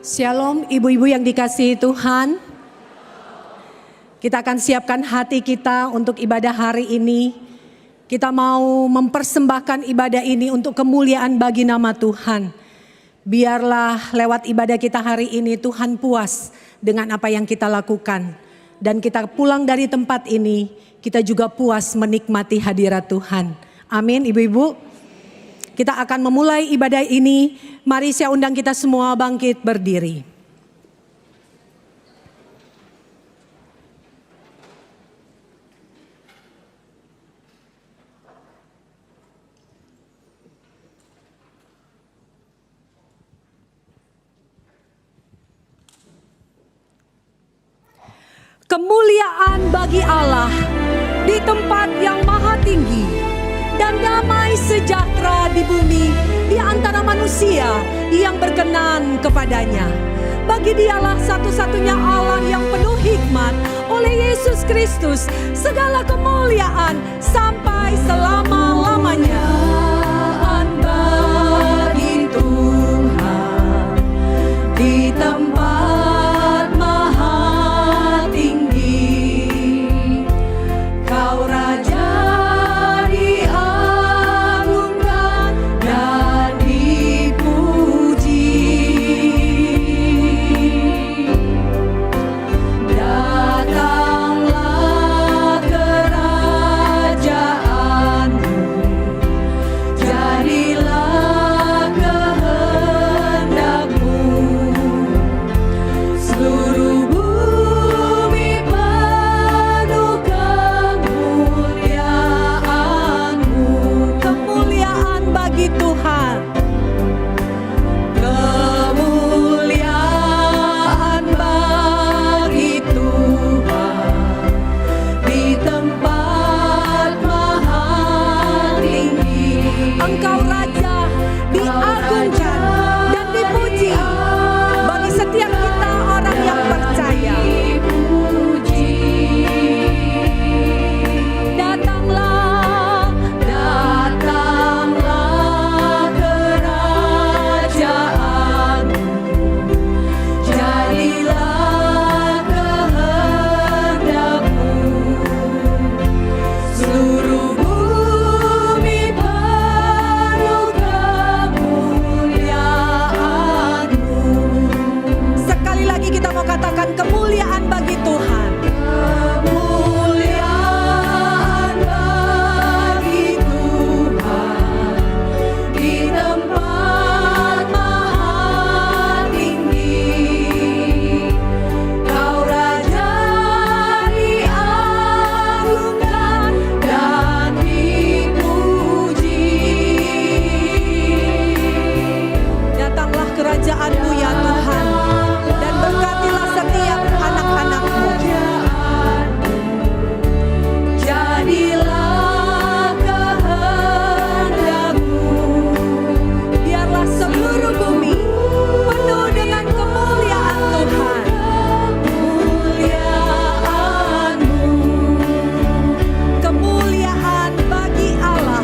Shalom ibu-ibu yang dikasihi Tuhan. Kita akan siapkan hati kita untuk ibadah hari ini. Kita mau mempersembahkan ibadah ini untuk kemuliaan bagi nama Tuhan. Biarlah lewat ibadah kita hari ini Tuhan puas dengan apa yang kita lakukan. Dan kita pulang dari tempat ini, kita juga puas menikmati hadirat Tuhan. Amin ibu-ibu. Kita akan memulai ibadah ini. Mari saya undang kita semua bangkit berdiri. Kemuliaan bagi Allah di tempat yang maha tinggi, dan damai sejahtera di bumi di antara manusia yang berkenan kepadanya. Bagi Dialah satu-satunya Allah yang penuh hikmat, oleh Yesus Kristus segala kemuliaan sampai selama-lamanya. Engkau Raja diagungkan dan dipuji bagi setiap kita orang yang percaya. Kemuliaan bagi Tuhan. Kemuliaan bagi Tuhan di tempat maha tinggi. Kau Raja diagungkan dan dipuji. Datanglah kerajaan-Mu ya Tuhan, dan berkatilah setiap anak-anak-Mu. Jadilah kehendak-Mu. Biarlah seluruh bumi penuh dengan kemuliaan Tuhan. Kemuliaan-Mu. Kemuliaan bagi Allah.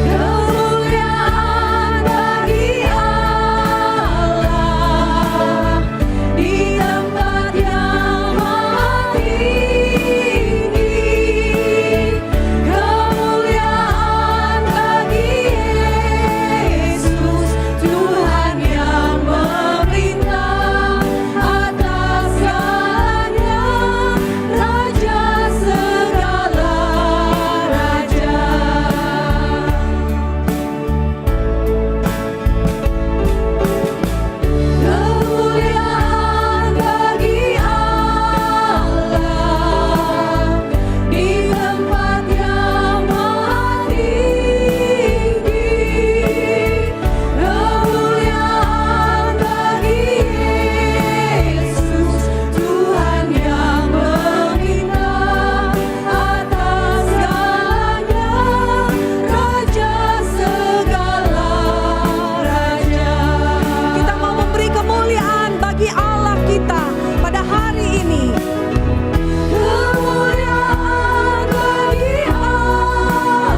Kemuliaan bagi Allah di tempat yang maha tinggi. Kemuliaan bagi Yesus, Tuhan yang memerintah atas segalanya, Raja segala raja. Kemuliaan bagi Allah di tempat yang maha tinggi. Kemuliaan bagi Yesus, Tuhan yang memerintah atas segalanya, Raja segala raja. Kita mau memberi kemuliaan bagi Allah kita pada hari ini. Kemuliaan bagi Allah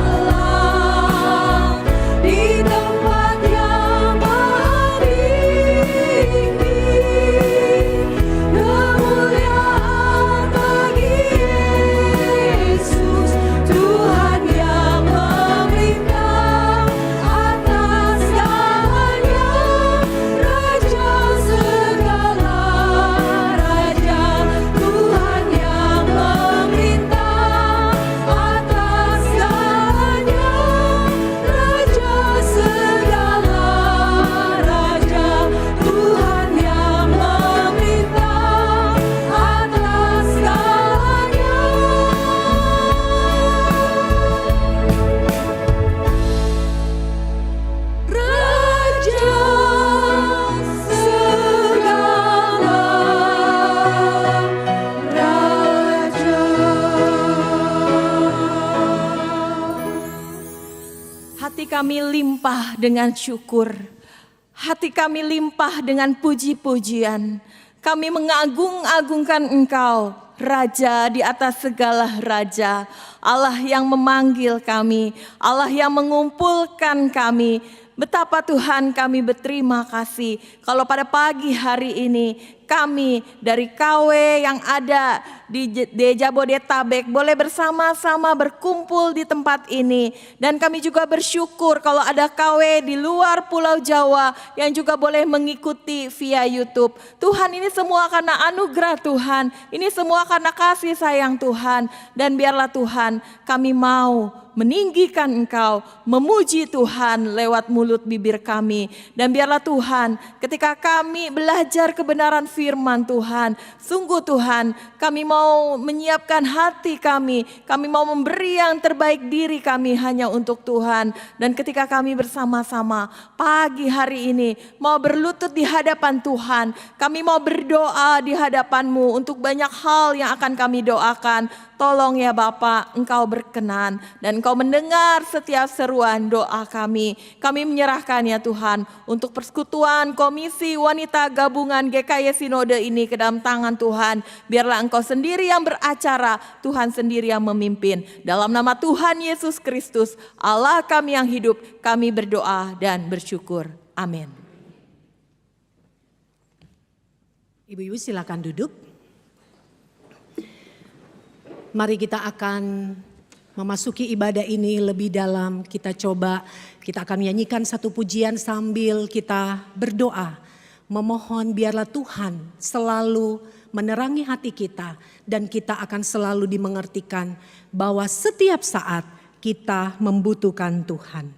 di tempat yang maha tinggi. Kemuliaan bagi Yesus, Tuhan yang memerintah atas segalanya, Raja segala raja. Tuhan yang memerintah atas segalanya, Raja segala raja. Tuhan yang memerintah atas segalanya. Raja segala raja. Hati kami limpah dengan syukur. Hati kami limpah dengan puji-pujian. Kami mengagung-agungkan Engkau, Raja di atas segala raja. Allah yang memanggil kami, Allah yang mengumpulkan kami. Betapa Tuhan kami berterima kasih kalau pada pagi hari ini kami dari KW yang ada di Jabodetabek boleh bersama-sama berkumpul di tempat ini. Dan kami juga bersyukur kalau ada KW di luar Pulau Jawa yang juga boleh mengikuti via YouTube. Tuhan, ini semua karena anugerah Tuhan, ini semua karena kasih sayang Tuhan. Dan biarlah Tuhan kami mau meninggikan Engkau, memuji Tuhan lewat mulut bibir kami. Dan biarlah Tuhan ketika kami belajar kebenaran firman Tuhan. Sungguh Tuhan, kami mau menyiapkan hati kami mau memberi yang terbaik diri kami hanya untuk Tuhan. Dan ketika kami bersama-sama pagi hari ini mau berlutut di hadapan Tuhan, kami mau berdoa di hadapan-Mu untuk banyak hal yang akan kami doakan. Tolong ya Bapa, Engkau berkenan dan Engkau mendengar setiap seruan doa kami. Kami menyerahkan ya Tuhan untuk persekutuan Komisi Wanita Gabungan GKY Sinode ini ke dalam tangan Tuhan. Biarlah Engkau sendiri yang beracara, Tuhan sendiri yang memimpin. Dalam nama Tuhan Yesus Kristus, Allah kami yang hidup, kami berdoa dan bersyukur. Amin. Ibu-ibu silakan duduk. Mari kita akan memasuki ibadah ini lebih dalam. Kita akan menyanyikan satu pujian sambil kita berdoa. Memohon biarlah Tuhan selalu menerangi hati kita. Dan kita akan selalu dimengertikan bahwa setiap saat kita membutuhkan Tuhan.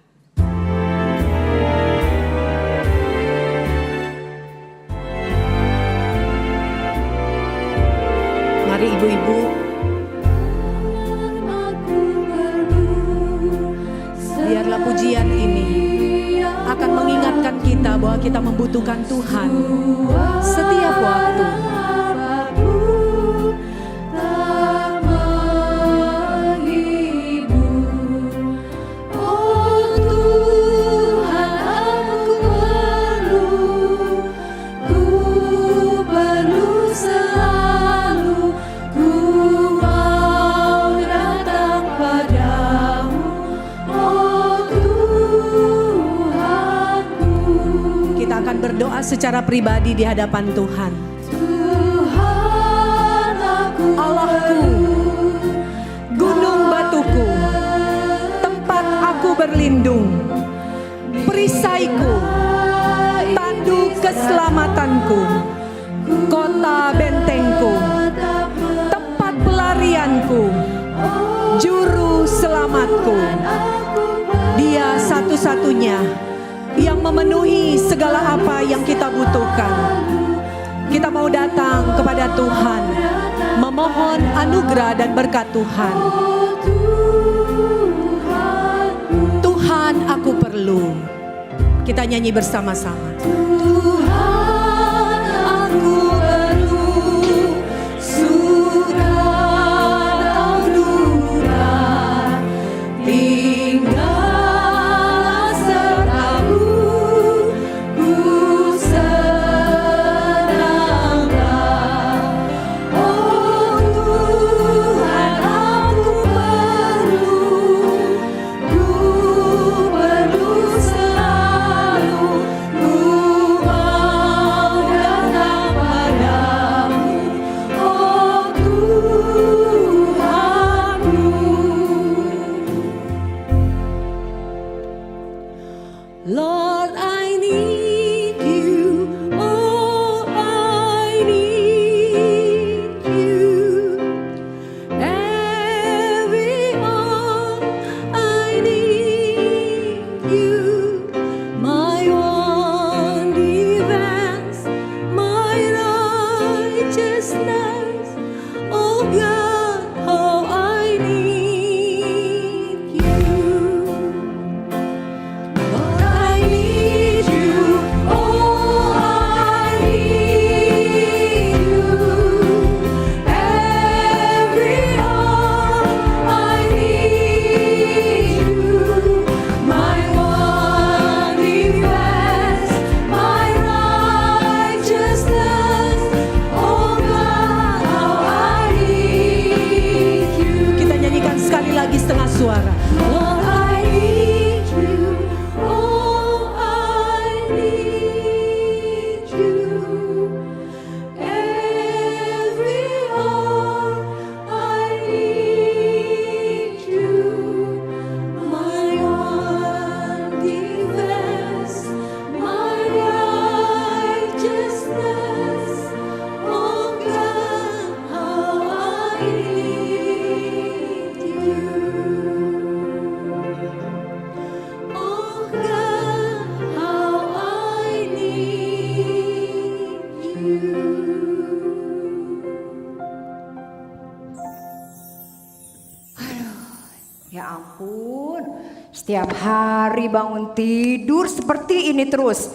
Mari ibu-ibu. Biarlah pujian ini akan mengingatkan kita bahwa kita membutuhkan Tuhan setiap waktu. Berdoa secara pribadi di hadapan Tuhan. Allahku, gunung batuku, tempat aku berlindung, perisaiku, tanduk keselamatanku, kota bentengku, tempat pelarianku, juru selamatku. Dia satu-satunya yang memenuhi segala apa yang kita butuhkan. Kita mau datang kepada Tuhan, memohon anugerah dan berkat Tuhan. Tuhan, aku perlu. Kita nyanyi bersama-sama. Tuhan, aku perlu surat anugerah tinggal. Ku Setiap hari bangun tidur seperti ini terus.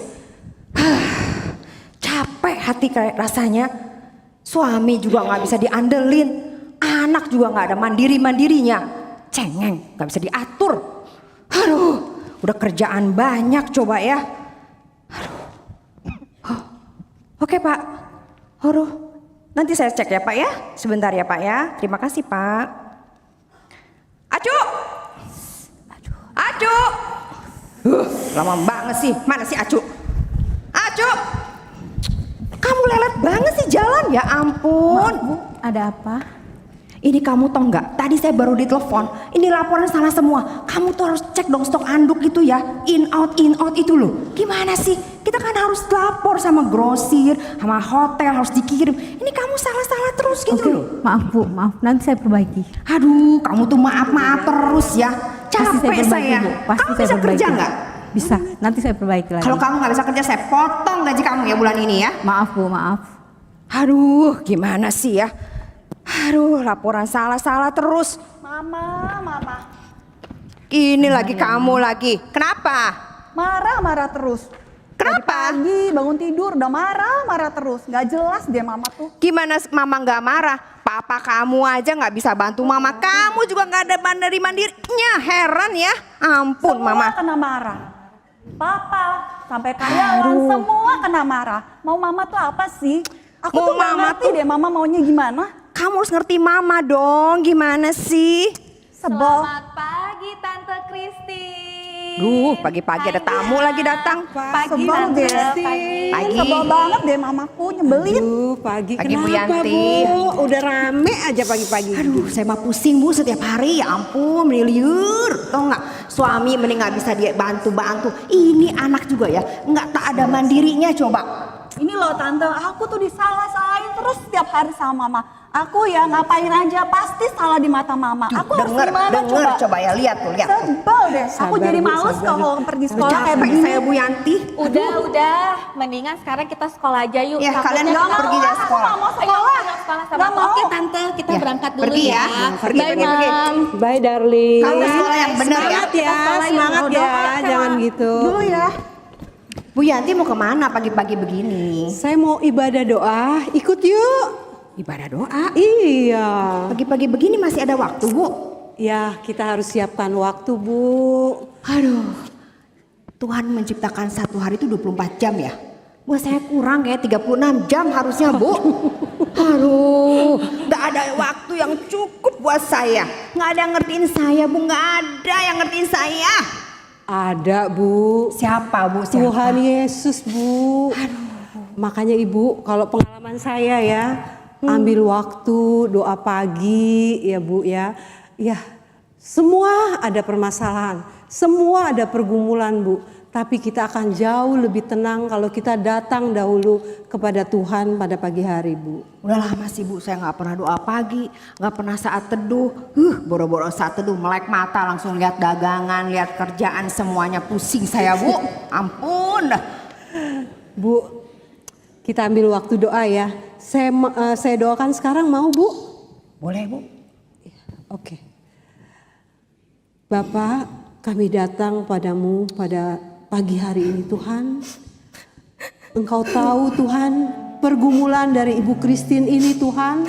Capek hati kayak rasanya. Suami juga gak bisa diandelin. Anak juga gak ada mandiri-mandirinya. Cengeng, gak bisa diatur. Aduh, udah kerjaan banyak coba ya. Aduh. Oh, oke Pak. Aduh, nanti saya cek ya Pak ya. Sebentar ya Pak ya. Terima kasih Pak. Acu. Acu. Lama banget sih. Mana sih Acu? Acu. Kamu lelet banget sih jalan. Ya ampun. Maaf, Bu, ada apa? Ini kamu tau nggak? Tadi saya baru ditelepon. Ini laporan salah semua. Kamu tuh harus cek dong stok anduk itu ya. In out itu loh. Gimana sih? Kita kan harus lapor sama grosir, sama hotel harus dikirim. Ini kamu salah-salah terus gitu Oke, loh. maaf Bu, maaf. Nanti saya perbaiki. Aduh, kamu tuh maaf-maaf terus ya. Pasti Capek perbaiki, saya. Bu. Pasti Kamu saya bisa perbaiki. kerja nggak? Bisa, nanti saya perbaiki lagi. Kalau kamu nggak bisa kerja, saya potong gaji kamu ya bulan ini ya. Maaf Bu, maaf. Aduh, gimana sih ya? Aduh, laporan salah-salah terus. Mama. Ini lagi kamu lagi. Kenapa? Marah terus. Kenapa? Pagi bangun tidur udah marah terus. Gak jelas dia mama tuh. Gimana mama nggak marah? Papa kamu aja nggak bisa bantu mama. Kamu juga nggak ada mandiri-mandirinya. Heran ya. Ampun Semua mama. kena marah. Papa sampai karyawan semua kena marah. Mau mama tuh apa sih? Aku Mau tuh gak mama ngerti tuh- deh mama maunya gimana. Kamu harus ngerti mama dong. Gimana sih? Sebel. Selamat pagi Tante Kristi. Pagi-pagi ada tamu lagi datang. Pagi Sebel Tante. deh. Pagi. Sebel banget deh mamaku nyebelin. Pagi, Pagi, Bu kenapa Yanti. Bu? Udah rame aja pagi-pagi. Aduh, saya mah pusing Bu setiap hari. Ya ampun, miliur. Tau nggak? Suami mending nggak bisa dia bantu-bantu. Ini anak juga ya, nggak tak ada mandirinya coba. Ini loh tante, aku tuh disalah-salahin terus setiap hari sama mama. Aku ya ngapain aja pasti salah di mata mama. Aku harus gimana Coba ya lihat tuh, lihat. Sebel deh. Aku Sabar, jadi Bu, males sabar. kalau pergi sekolah kayak Capek begini. saya Bu Yanti. Udah. Mendingan sekarang kita sekolah aja yuk. Ya, Takutnya kalian kita- nggak pergi dari sekolah. Aku nggak mau Ayo, sekolah. ayo sekolah sama. Nggak mau. Oke Tante, kita Ya, berangkat dulu pergi ya. ya. Pergi. Mam. Bye darling. Kamu sekolah yang benar ya. Semangat ya, semangat ya. Jangan gitu. Dulu ya. Bu Yanti mau kemana pagi-pagi begini? Saya mau ibadah doa, ikut yuk. Ibadah doa. Iya. Pagi-pagi begini masih ada waktu Bu. Ya, kita harus siapkan waktu, Bu. Aduh, Tuhan menciptakan satu hari itu 24 jam ya. Buat saya kurang ya 36 jam harusnya Bu. Aduh, gak ada waktu yang cukup buat saya. Gak ada yang ngertiin saya Bu, gak ada yang ngertiin saya. Ada, Bu. Siapa Bu? Siapa? Tuhan Yesus, Bu. Makanya Ibu, kalau pengalaman saya ya, ambil waktu doa pagi ya Bu ya. Ya, semua ada permasalahan, semua ada pergumulan Bu. Tapi kita akan jauh lebih tenang kalau kita datang dahulu kepada Tuhan pada pagi hari Bu. Udah lama sih Bu, saya gak pernah doa pagi, gak pernah saat teduh. Boro-boro saat teduh melek mata langsung lihat dagangan, lihat kerjaan semuanya pusing saya Bu. Ampun dah. Bu, kita ambil waktu doa ya. Saya doakan sekarang mau Bu? Boleh Bu? Oke. Bapak, kami datang padamu pada pagi hari ini Tuhan. Engkau tahu Tuhan pergumulan dari Ibu Christine ini Tuhan.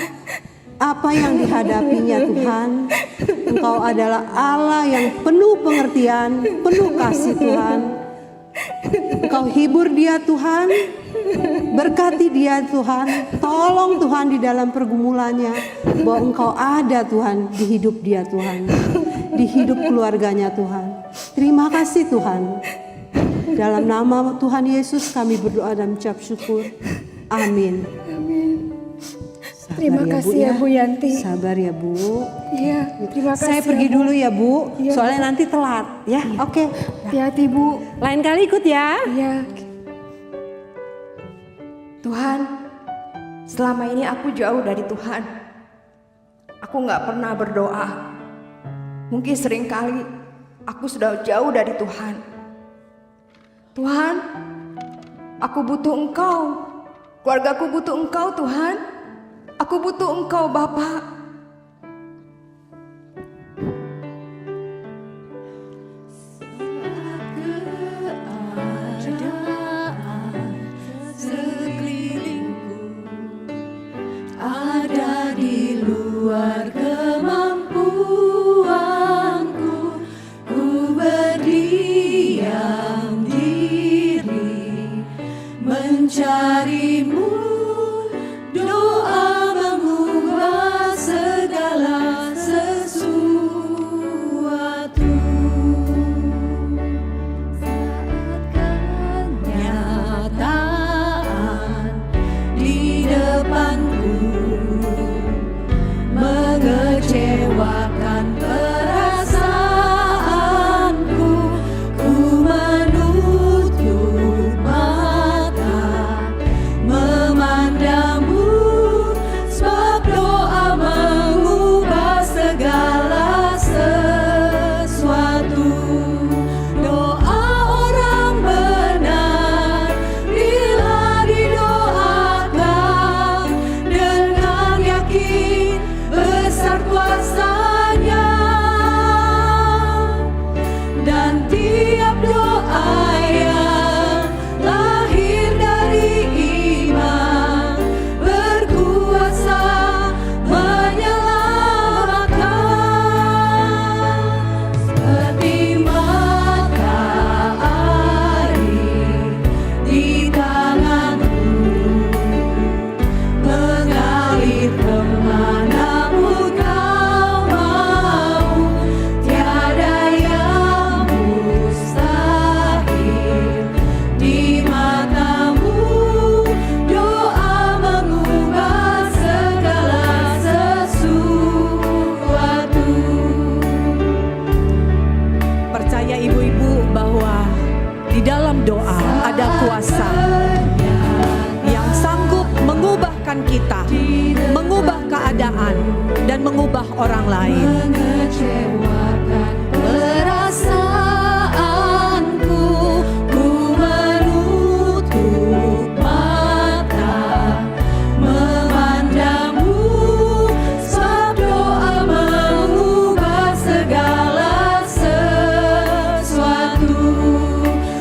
Apa yang dihadapinya Tuhan. Engkau adalah Allah yang penuh pengertian, penuh kasih Tuhan. Engkau hibur dia Tuhan. Berkati dia Tuhan. Tolong Tuhan di dalam pergumulannya. Bahwa Engkau ada Tuhan di hidup dia Tuhan. Di hidup keluarganya Tuhan. Terima kasih Tuhan. Dalam nama Tuhan Yesus kami berdoa dan mengucap syukur. Amin. Terima kasih ya Bu Yanti. Sabar ya Bu. Iya, terima kasih. Saya pergi dulu ya Bu. Soalnya nanti telat ya. Oke. Hati-hati Bu. Lain kali ikut ya. Iya. Tuhan, selama ini aku jauh dari Tuhan. Aku gak pernah berdoa. Mungkin seringkali aku sudah jauh dari Tuhan. Tuhan, aku butuh Engkau. Keluargaku butuh Engkau Tuhan. Aku butuh Engkau Bapa. berdiam diri mencarimu, doa mengubah segala sesuatu. Saat kenyataan di depanku mengecewakan perasaanku, ku menutup mata memandangmu, sebab doa mengubah segala sesuatu. Doa orang benar bila didoakan dengan yakin besar kuasanya, dan tiap doa yang lahir dari iman berkuasa menyelamatkan. Seperti mata air di tanganku mengalir kemanapun kau mau, tiada yang mustahil di matamu. Doa mengubah segala sesuatu. Percaya ibu-ibu bahwa di dalam doa ada kuasa yang sanggup mengubahkan kita, mengubah keadaan, dan mengubah orang lain. Mengecewakan perasaanku, ku menutup mata memandangmu, sebab doa mengubah segala sesuatu.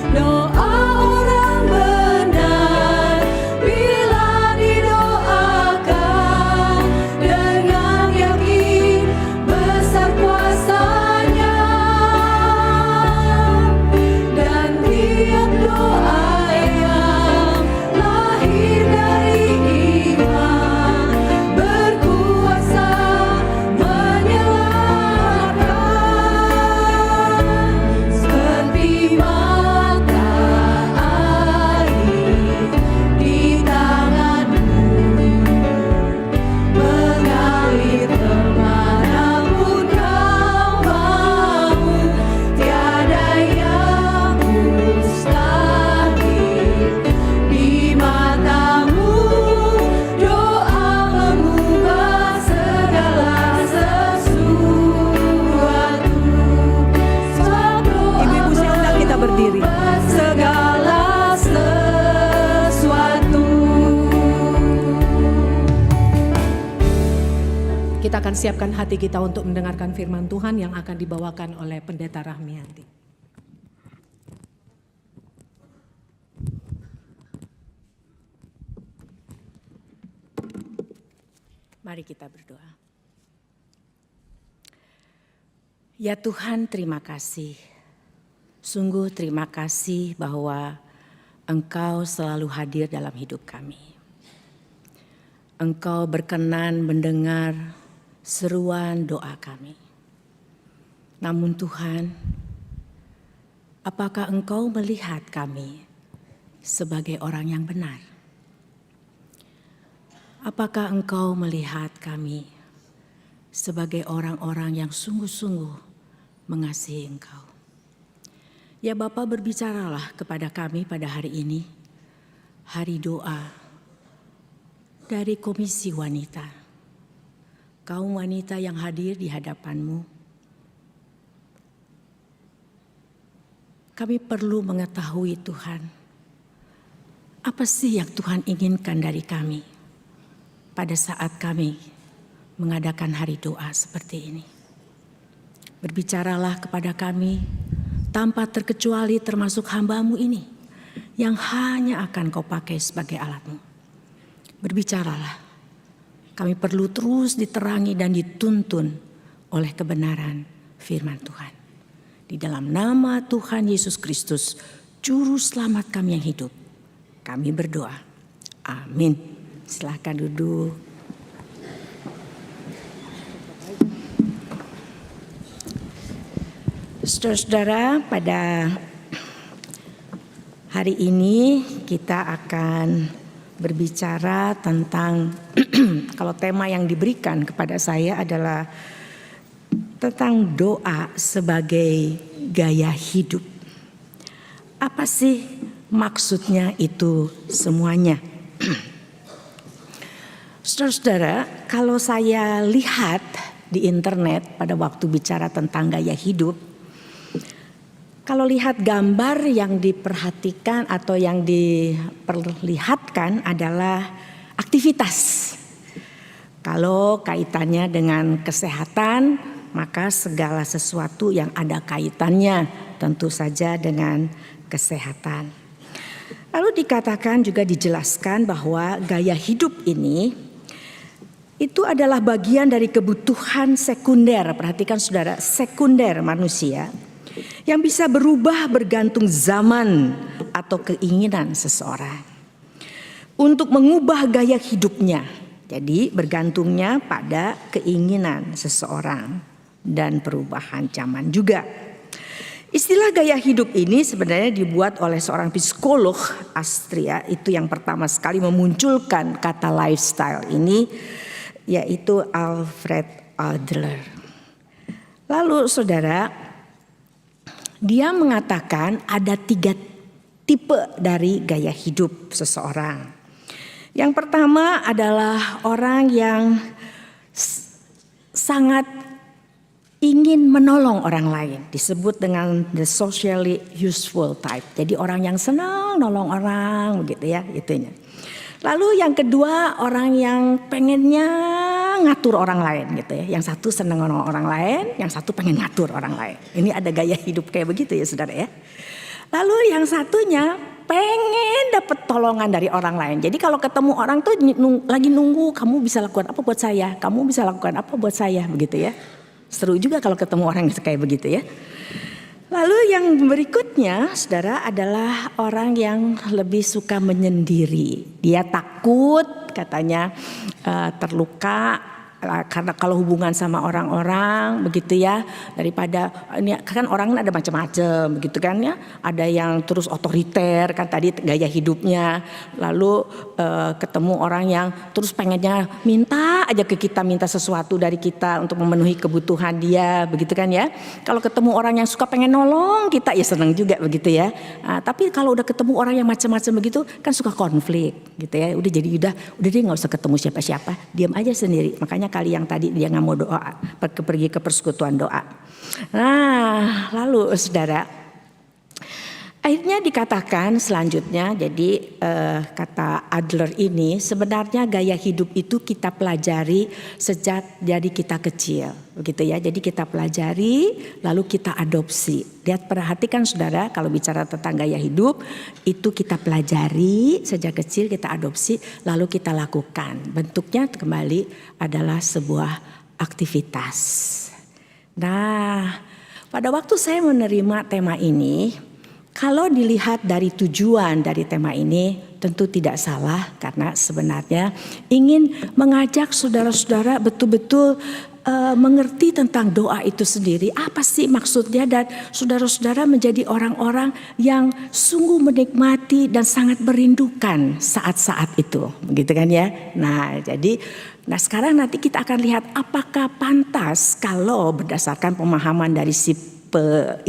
Doa orang benar bila didoakan dengan yakin besar kuasanya, dan tiap doa yang lahir dari iman berkuasa menyelamatkan. Seperti mata air di tanganmu mengalir kemanapun kau mau, tiada yang mustahil di matamu. Doa mengubah segala sesuatu. Ibu-ibu, saya undang kita berdiri. Segala sesuatu. Kita akan siapkan hati kita untuk mendengarkan firman Tuhan yang akan dibawakan oleh Pendeta Rahmianti. Mari kita berdoa. Ya Tuhan, terima kasih. Sungguh terima kasih bahwa Engkau selalu hadir dalam hidup kami. Engkau berkenan mendengar seruan doa kami. Namun Tuhan, apakah Engkau melihat kami sebagai orang yang benar? Apakah Engkau melihat kami sebagai orang-orang yang sungguh-sungguh mengasihi Engkau? Ya Bapa, berbicaralah kepada kami pada hari ini, hari doa dari Komisi Wanita. Kaum wanita yang hadir di hadapan-Mu, kami perlu mengetahui Tuhan, apa sih yang Tuhan inginkan dari kami pada saat kami mengadakan hari doa seperti ini. Berbicaralah kepada kami tanpa terkecuali termasuk hamba-Mu ini yang hanya akan Kau pakai sebagai alat-Mu. Berbicaralah, kami perlu terus diterangi dan dituntun oleh kebenaran firman Tuhan. Di dalam nama Tuhan Yesus Kristus, Juru Selamat kami yang hidup, kami berdoa. Amin. Silahkan duduk. Saudara-saudara, pada hari ini kita akan berbicara tentang kalau tema yang diberikan kepada saya adalah tentang doa sebagai gaya hidup. Apa sih maksudnya itu semuanya? Saudara-saudara, kalau saya lihat di internet pada waktu bicara tentang gaya hidup, kalau lihat gambar yang diperhatikan atau yang diperlihatkan adalah aktivitas. Kalau kaitannya dengan kesehatan, maka segala sesuatu yang ada kaitannya tentu saja dengan kesehatan. Lalu dikatakan juga dijelaskan bahwa gaya hidup ini itu adalah bagian dari kebutuhan sekunder. Perhatikan saudara, sekunder manusia yang bisa berubah bergantung zaman atau keinginan seseorang untuk mengubah gaya hidupnya. Jadi bergantungnya pada keinginan seseorang dan perubahan zaman juga. Istilah gaya hidup ini sebenarnya dibuat oleh seorang psikolog Austria, itu yang pertama sekali memunculkan kata lifestyle ini, yaitu Alfred Adler. Lalu saudara, dia mengatakan ada 3 tipe dari gaya hidup seseorang. Yang pertama adalah orang yang sangat ingin menolong orang lain. Disebut dengan the socially useful type. Jadi orang yang senang nolong orang begitu ya itunya. Lalu yang kedua orang yang pengennya ngatur orang lain gitu ya. Yang satu senang nolong orang lain, yang satu pengen ngatur orang lain. Ini ada gaya hidup kayak begitu ya saudara ya. Lalu yang satunya pengen dapat tolongan dari orang lain. Jadi kalau ketemu orang tuh lagi nunggu, kamu bisa lakukan apa buat saya, kamu bisa lakukan apa buat saya begitu ya. Seru juga kalau ketemu orang yang kayak begitu ya. Lalu yang berikutnya saudara adalah orang yang lebih suka menyendiri. Dia takut katanya terluka karena kalau hubungan sama orang-orang begitu ya, daripada ini kan orang ada macam-macam begitu kan ya, ada yang terus otoriter kan tadi gaya hidupnya, lalu ketemu orang yang terus pengennya minta aja ke kita, minta sesuatu dari kita untuk memenuhi kebutuhan dia begitu kan ya. Kalau ketemu orang yang suka pengen nolong kita ya senang juga begitu ya. Tapi kalau udah ketemu orang yang macam-macam begitu kan suka konflik gitu ya, udah dia nggak usah ketemu siapa-siapa, diam aja sendiri. Makanya kali yang tadi dia nggak mau doa, pergi ke persekutuan doa. Nah, lalu saudara, akhirnya dikatakan selanjutnya, jadi kata Adler ini sebenarnya gaya hidup itu kita pelajari sejak dari kita kecil, begitu ya. Jadi kita pelajari, lalu kita adopsi. Lihat, perhatikan saudara, kalau bicara tentang gaya hidup itu kita pelajari sejak kecil, kita adopsi, lalu kita lakukan. Bentuknya kembali adalah sebuah aktivitas. Nah, pada waktu saya menerima tema ini, kalau dilihat dari tujuan dari tema ini tentu tidak salah, karena sebenarnya ingin mengajak saudara-saudara betul-betul mengerti tentang doa itu sendiri. Apa sih maksudnya, dan saudara-saudara menjadi orang-orang yang sungguh menikmati dan sangat merindukan saat-saat itu. Begitu kan ya. Nah sekarang nanti kita akan lihat apakah pantas kalau berdasarkan pemahaman dari si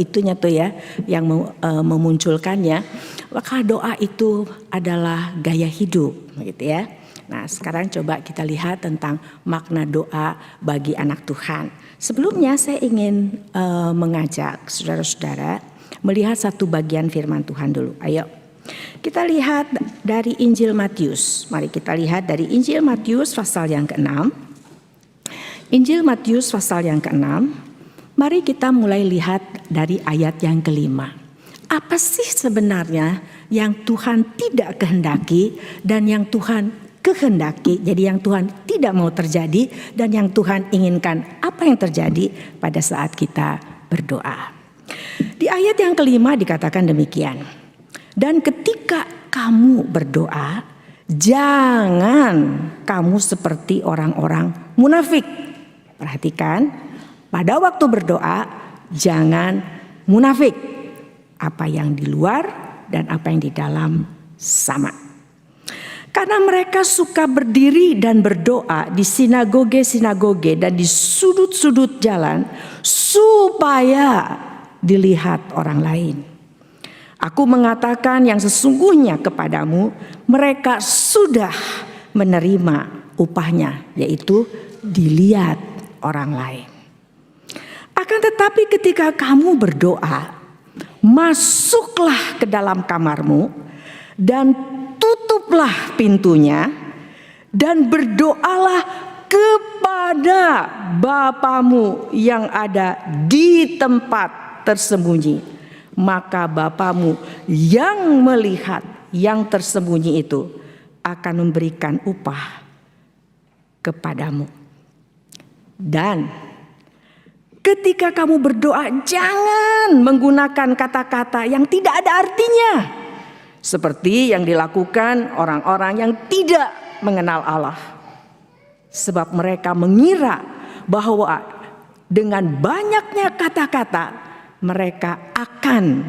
itunya tuh ya yang memunculkannya, maka doa itu adalah gaya hidup gitu ya. Nah sekarang coba kita lihat tentang makna doa bagi anak Tuhan. Sebelumnya saya ingin mengajak saudara-saudara melihat satu bagian firman Tuhan dulu. Ayo kita lihat dari Injil Matius. Mari kita lihat dari Injil Matius pasal yang ke-6. Injil Matius pasal yang ke-6. Mari kita mulai lihat dari ayat yang ke-5. Apa sih sebenarnya yang Tuhan tidak kehendaki dan yang Tuhan kehendaki, jadi yang Tuhan tidak mau terjadi dan yang Tuhan inginkan apa yang terjadi pada saat kita berdoa. Di ayat yang kelima dikatakan demikian. Dan ketika kamu berdoa, jangan kamu seperti orang-orang munafik. Perhatikan, pada waktu berdoa jangan munafik. Apa yang di luar dan apa yang di dalam sama. Karena mereka suka berdiri dan berdoa di sinagoge-sinagoge dan di sudut-sudut jalan supaya dilihat orang lain. Aku mengatakan yang sesungguhnya kepadamu, mereka sudah menerima upahnya, yaitu dilihat orang lain. Akan tetapi ketika kamu berdoa, masuklah ke dalam kamarmu dan tutuplah pintunya dan berdoalah kepada Bapamu yang ada di tempat tersembunyi. Maka Bapamu yang melihat yang tersembunyi itu akan memberikan upah kepadamu. Dan ketika kamu berdoa, jangan menggunakan kata-kata yang tidak ada artinya, seperti yang dilakukan orang-orang yang tidak mengenal Allah. Sebab mereka mengira bahwa dengan banyaknya kata-kata mereka akan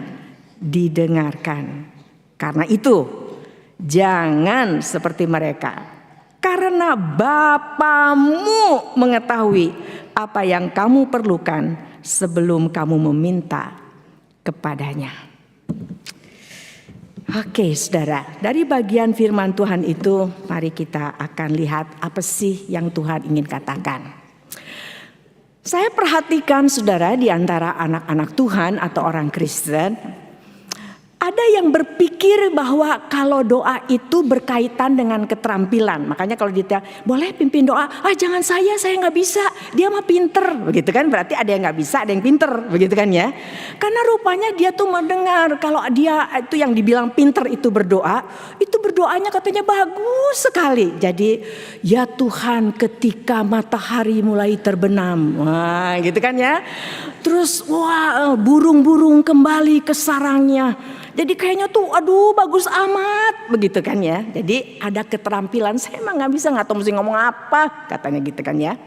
didengarkan. Karena itu, jangan seperti mereka. Karena Bapamu mengetahui apa yang kamu perlukan sebelum kamu meminta kepadanya. Oke, saudara, dari bagian firman Tuhan itu mari kita akan lihat apa sih yang Tuhan ingin katakan. Saya perhatikan saudara di antara anak-anak Tuhan atau orang Kristen, ada yang berpikir bahwa kalau doa itu berkaitan dengan keterampilan. Makanya kalau ditanya, boleh pimpin doa? Jangan saya nggak bisa. Dia mah pinter, begitu kan? Berarti ada yang nggak bisa, ada yang pinter, begitu kan ya? Karena rupanya dia tuh mendengar kalau dia itu yang dibilang pinter itu berdoa, itu berdoanya katanya bagus sekali. Jadi, ya Tuhan, ketika matahari mulai terbenam, wah, gitu kan ya? Terus, wah, burung-burung kembali ke sarangnya. Jadi kayaknya tuh aduh bagus amat begitu kan ya. Jadi ada keterampilan, saya emang gak bisa, gak tahu mesti ngomong apa katanya gitu kan ya.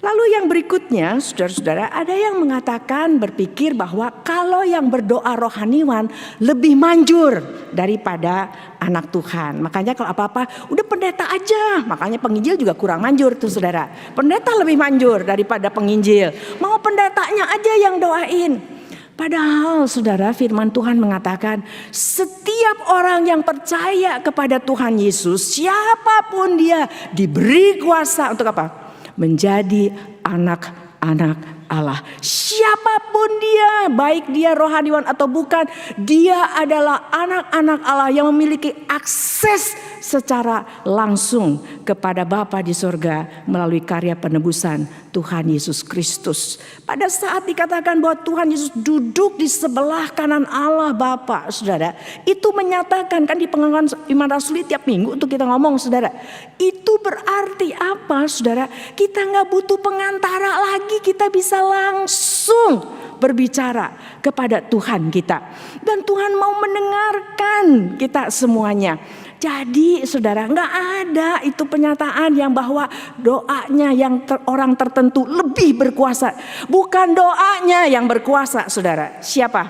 Lalu yang berikutnya saudara-saudara, ada yang mengatakan berpikir bahwa kalau yang berdoa rohaniwan lebih manjur daripada anak Tuhan. Makanya kalau apa-apa udah pendeta aja. Makanya penginjil juga kurang manjur tuh saudara. Pendeta lebih manjur daripada penginjil. Mau pendetanya aja yang doain. Padahal saudara, firman Tuhan mengatakan setiap orang yang percaya kepada Tuhan Yesus, siapapun dia, diberi kuasa untuk apa? Menjadi anak-anak Allah. Siapapun dia, baik dia rohaniwan atau bukan, dia adalah anak-anak Allah yang memiliki akses secara langsung kepada Bapa di sorga melalui karya penebusan Tuhan Yesus Kristus. Pada saat dikatakan bahwa Tuhan Yesus duduk di sebelah kanan Allah Bapa, saudara, itu menyatakan kan di pengakuan iman rasuli tiap minggu untuk kita ngomong, saudara. Itu berarti apa, saudara? Kita nggak butuh pengantara lagi, kita bisa langsung berbicara kepada Tuhan kita. Dan Tuhan mau mendengarkan kita semuanya. Jadi saudara, nggak ada itu penyataan yang bahwa doanya yang orang tertentu lebih berkuasa. Bukan doanya yang berkuasa saudara. Siapa?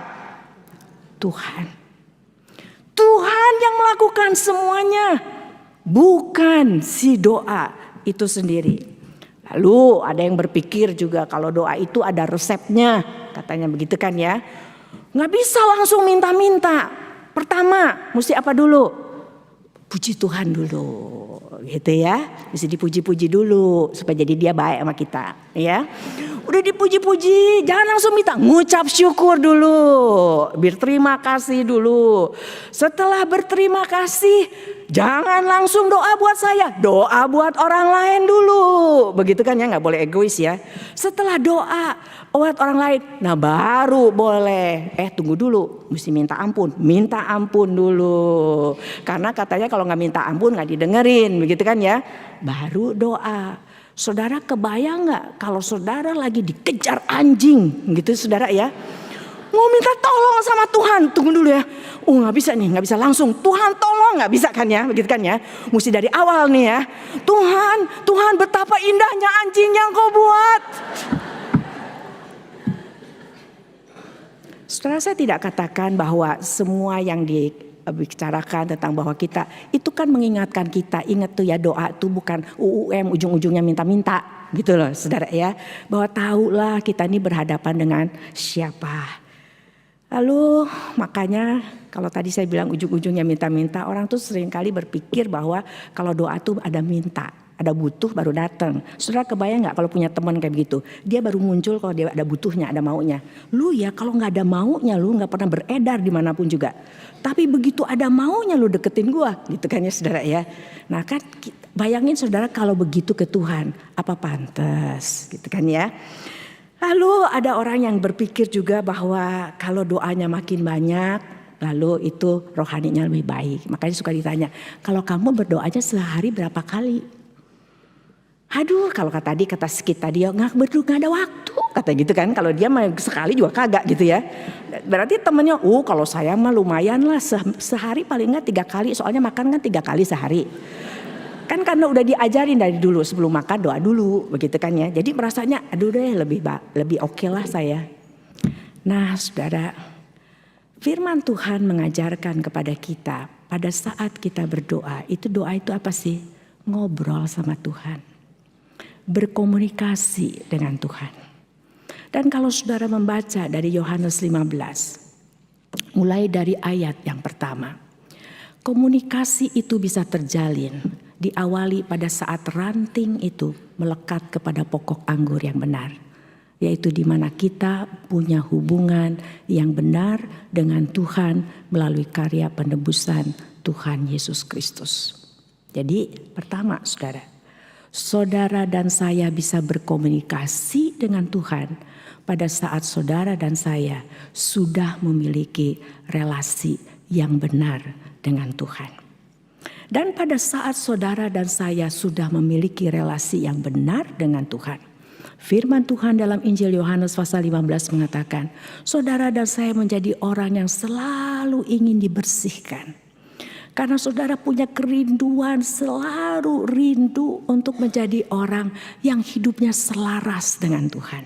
Tuhan. Tuhan yang melakukan semuanya. Bukan si doa itu sendiri. Lalu ada yang berpikir juga kalau doa itu ada resepnya. Katanya begitu kan ya. Nggak bisa langsung minta-minta. Pertama mesti apa dulu? Puji Tuhan dulu, gitu ya. Mesti dipuji-puji dulu supaya jadi dia baik sama kita, ya. Udah dipuji-puji, jangan langsung minta, ngucap syukur dulu, berterima kasih dulu. Setelah berterima kasih, jangan langsung doa buat saya, doa buat orang lain dulu, begitu kan ya, nggak boleh egois ya. Setelah doa buat orang lain, nah baru boleh. Tunggu dulu, mesti minta ampun dulu. Karena katanya kalau nggak minta ampun nggak didengerin, begitu kan ya. Baru doa. Saudara kebayang nggak kalau saudara lagi dikejar anjing, gitu saudara ya. mau minta tolong sama Tuhan. Tunggu dulu ya. Nggak bisa nih, nggak bisa langsung. Tuhan tolong, nggak bisa kan ya, begitu kan ya. Mesti dari awal nih ya. Tuhan betapa indahnya anjing yang kau buat. Saudara, saya tidak katakan bahwa semua yang dibicarakan tentang bahwa kita itu kan mengingatkan kita, ingat tuh ya, doa itu bukan ujung-ujungnya minta-minta gitu loh saudara ya. Bahwa tahulah kita ini berhadapan dengan siapa. Lalu makanya kalau tadi saya bilang ujung-ujungnya minta-minta, orang tuh seringkali berpikir bahwa kalau doa tuh ada minta. Ada butuh baru datang. Saudara kebayang gak kalau punya teman kayak begitu? Dia baru muncul kalau dia ada butuhnya, ada maunya. Lu ya kalau gak ada maunya lu gak pernah beredar dimanapun juga. Tapi begitu ada maunya lu deketin gua. Gitu kan ya saudara ya. Nah kan bayangin saudara kalau begitu ke Tuhan. Apa pantas gitu kan ya. Lalu ada orang yang berpikir juga bahwa kalau doanya makin banyak, lalu itu rohaninya lebih baik. Makanya suka ditanya, kalau kamu berdoanya sehari berapa kali? Aduh, kalau kata dia nggak ada waktu, kata gitu kan. Kalau dia mah sekali juga kagak gitu ya. Berarti temennya, kalau saya mah lumayan lah sehari paling nggak 3 kali. Soalnya makan kan 3 kali sehari. Kan karena udah diajarin dari dulu sebelum makan doa dulu, begitu kan ya. Jadi merasanya, aduh deh lebih oke lah saya. Nah, saudara, firman Tuhan mengajarkan kepada kita pada saat kita berdoa, doa itu apa sih? Ngobrol sama Tuhan. Berkomunikasi dengan Tuhan. Dan kalau saudara membaca dari Yohanes 15, mulai dari ayat yang pertama, komunikasi itu bisa terjalin, diawali pada saat ranting itu melekat kepada pokok anggur yang benar, yaitu di mana kita punya hubungan yang benar dengan Tuhan melalui karya penebusan Tuhan Yesus Kristus. Jadi pertama saudara dan saya bisa berkomunikasi dengan Tuhan pada saat saudara dan saya sudah memiliki relasi yang benar dengan Tuhan. Dan pada saat saudara dan saya sudah memiliki relasi yang benar dengan Tuhan, firman Tuhan dalam Injil Yohanes pasal 15 mengatakan, saudara dan saya menjadi orang yang selalu ingin dibersihkan. Karena saudara punya kerinduan, selalu rindu untuk menjadi orang yang hidupnya selaras dengan Tuhan.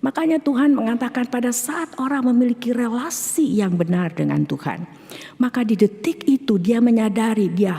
Makanya Tuhan mengatakan pada saat orang memiliki relasi yang benar dengan Tuhan, maka di detik itu dia menyadari dia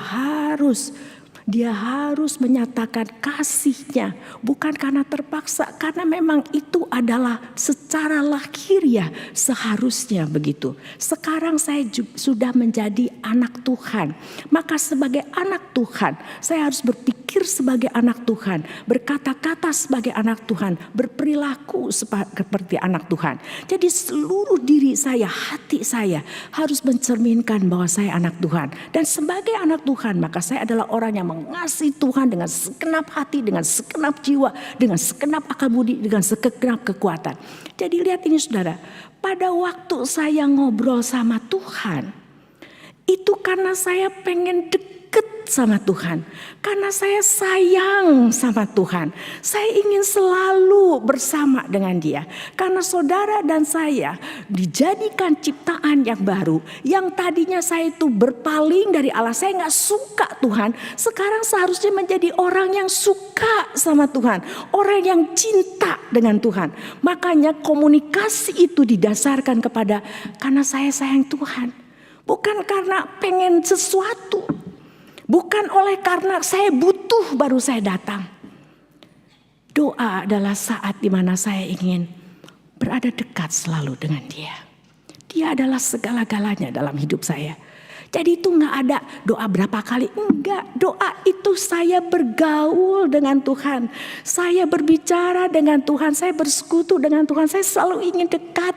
harus menyatakan kasihnya, bukan karena terpaksa, karena memang itu adalah secara lahiriah seharusnya begitu. Sekarang saya sudah menjadi anak Tuhan, maka sebagai anak Tuhan saya harus berpikir sebagai anak Tuhan, berkata-kata sebagai anak Tuhan, berperilaku seperti anak Tuhan. Jadi seluruh diri saya, hati saya harus mencerminkan bahwa saya anak Tuhan. Dan sebagai anak Tuhan maka saya adalah orang yang mengasihi Tuhan dengan segenap hati, dengan segenap jiwa, dengan segenap akal budi, dengan segenap kekuatan. Jadi lihat ini saudara, pada waktu saya ngobrol sama Tuhan, itu karena saya pengen deket sama Tuhan. Karena saya sayang sama Tuhan. Saya ingin selalu bersama dengan Dia. Karena saudara dan saya dijadikan ciptaan yang baru. Yang tadinya saya itu berpaling dari Allah. Saya gak suka Tuhan. Sekarang seharusnya menjadi orang yang suka sama Tuhan. Orang yang cinta dengan Tuhan. Makanya komunikasi itu didasarkan kepada karena saya sayang Tuhan. Bukan karena pengen sesuatu. Bukan oleh karena saya butuh baru saya datang. Doa adalah saat dimana saya ingin berada dekat selalu dengan Dia. Dia adalah segala-galanya dalam hidup saya. Jadi itu gak ada doa berapa kali. Enggak, doa itu saya bergaul dengan Tuhan. Saya berbicara dengan Tuhan. Saya bersekutu dengan Tuhan. Saya selalu ingin dekat.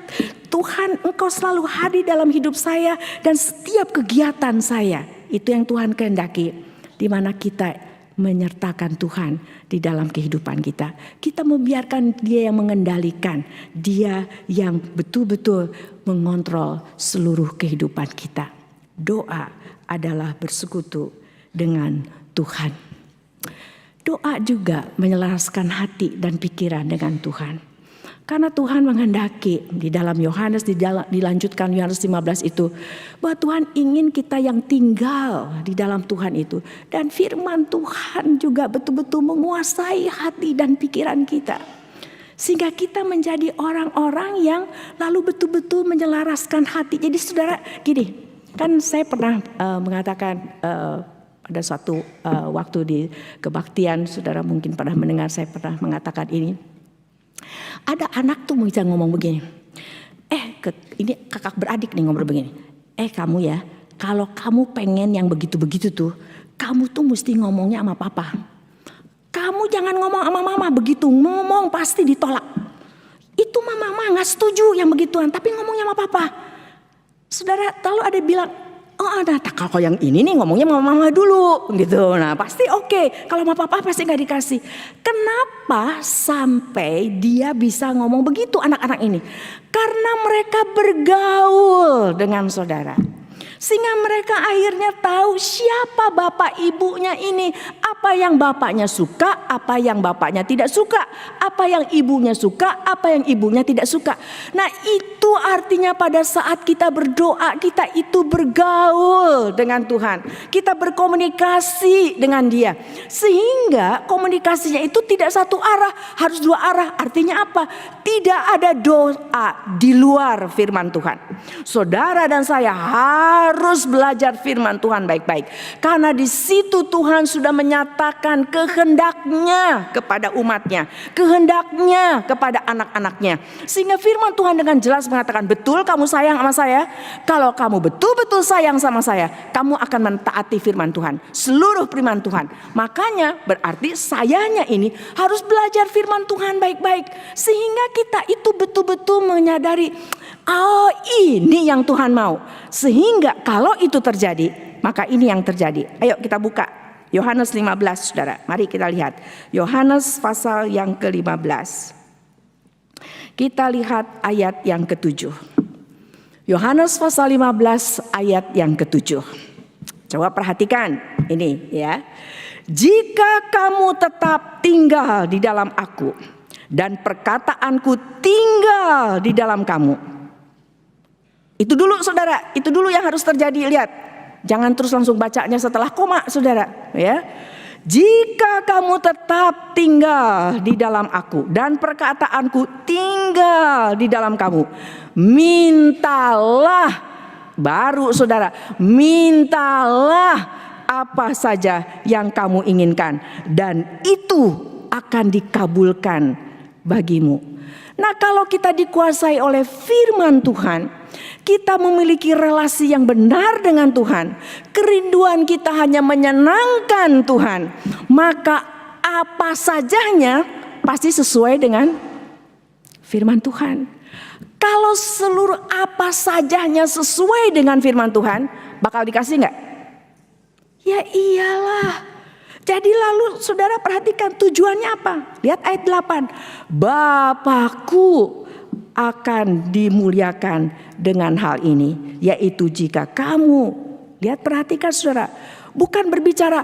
Tuhan, Engkau selalu hadir dalam hidup saya. Dan setiap kegiatan saya. Itu yang Tuhan kehendaki. Di mana kita menyertakan Tuhan di dalam kehidupan kita. Kita membiarkan Dia yang mengendalikan. Dia yang betul-betul mengontrol seluruh kehidupan kita. Doa adalah bersekutu dengan Tuhan. Doa juga menyelaraskan hati dan pikiran dengan Tuhan. Karena Tuhan menghendaki di dalam Yohanes, dilanjutkan Yohanes 15 itu, bahwa Tuhan ingin kita yang tinggal di dalam Tuhan itu. Dan firman Tuhan juga betul-betul menguasai hati dan pikiran kita. Sehingga kita menjadi orang-orang yang lalu betul-betul menyelaraskan hati. Jadi saudara gini, kan saya pernah mengatakan pada suatu waktu di kebaktian, saudara mungkin pernah mendengar saya pernah mengatakan ini. Ada anak tuh bisa ngomong begini, ini kakak beradik nih ngomong begini, kamu ya, kalau kamu pengen yang begitu-begitu tuh, kamu tuh mesti ngomongnya sama papa. Kamu jangan ngomong sama mama begitu, ngomong pasti ditolak. Itu mama nggak setuju yang begituan, tapi ngomongnya sama papa. Saudara, lalu ada bilang, kalau yang ini nih ngomongnya sama mama dulu gitu. Nah pasti oke. Kalau sama papa pasti gak dikasih. Kenapa sampai dia bisa ngomong begitu anak-anak ini? Karena mereka bergaul dengan saudara. Sehingga mereka akhirnya tahu siapa bapak ibunya ini. Apa yang bapaknya suka, apa yang bapaknya tidak suka. Apa yang ibunya suka, apa yang ibunya tidak suka. Nah itu artinya pada saat kita berdoa, kita itu bergaul dengan Tuhan. Kita berkomunikasi dengan Dia. Sehingga komunikasinya itu tidak satu arah, harus dua arah. Artinya apa? Tidak ada doa di luar firman Tuhan. Saudara dan saya harus belajar firman Tuhan baik-baik. Karena di situ Tuhan sudah menyatakan kehendaknya kepada umatnya. Kehendaknya kepada anak-anaknya. Sehingga firman Tuhan dengan jelas mengatakan, betul kamu sayang sama saya. Kalau kamu betul-betul sayang sama saya, kamu akan mentaati firman Tuhan. Seluruh firman Tuhan. Makanya berarti sayanya ini harus belajar firman Tuhan baik-baik. Sehingga kita itu betul-betul menyadari, oh ini yang Tuhan mau. Sehingga kalau itu terjadi, maka ini yang terjadi. Ayo kita buka Yohanes 15 saudara. Mari kita lihat Yohanes pasal yang ke-15. Kita lihat ayat yang ke-7. Yohanes pasal 15 ayat yang ke-7. Coba perhatikan ini ya. Jika kamu tetap tinggal di dalam aku dan perkataanku tinggal di dalam kamu. Itu dulu saudara, itu dulu yang harus terjadi. Lihat, jangan terus langsung bacanya setelah koma saudara ya. Jika kamu tetap tinggal di dalam aku dan perkataanku tinggal di dalam kamu, mintalah, baru saudara, mintalah apa saja yang kamu inginkan dan itu akan dikabulkan bagimu. Nah kalau kita dikuasai oleh firman Tuhan, kita memiliki relasi yang benar dengan Tuhan, kerinduan kita hanya menyenangkan Tuhan, maka apa sajanya pasti sesuai dengan firman Tuhan. Kalau seluruh apa sajanya sesuai dengan firman Tuhan, bakal dikasih gak? Ya iyalah. Jadi lalu saudara perhatikan tujuannya apa? Lihat ayat 8. Bapakku akan dimuliakan dengan hal ini, yaitu jika kamu, lihat perhatikan saudara, bukan berbicara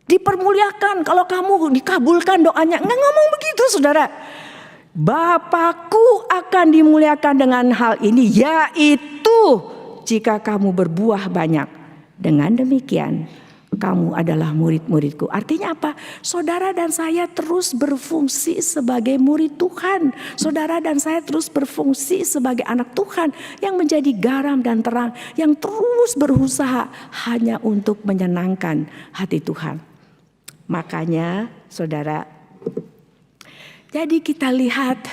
dipermuliakan kalau kamu dikabulkan doanya, nggak ngomong begitu saudara. Bapakku akan dimuliakan dengan hal ini, yaitu jika kamu berbuah banyak. Dengan demikian kamu adalah murid-muridku. Artinya apa? Saudara dan saya terus berfungsi sebagai murid Tuhan. Saudara dan saya terus berfungsi sebagai anak Tuhan yang menjadi garam dan terang, yang terus berusaha hanya untuk menyenangkan hati Tuhan. Makanya saudara, jadi kita lihat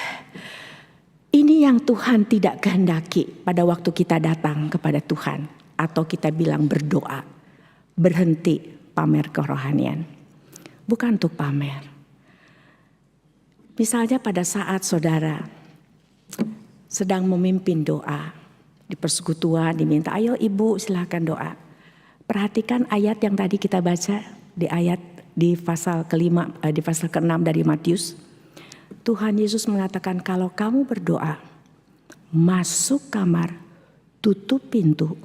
ini yang Tuhan tidak kehendaki pada waktu kita datang kepada Tuhan atau kita bilang berdoa. Berhenti pamer kerohanian. Bukan untuk pamer. Misalnya pada saat saudara sedang memimpin doa di persekutuan, diminta ayo ibu silakan doa. Perhatikan ayat yang tadi kita baca di pasal ke-6 dari Matius. Tuhan Yesus mengatakan kalau kamu berdoa, masuk kamar, tutup pintu,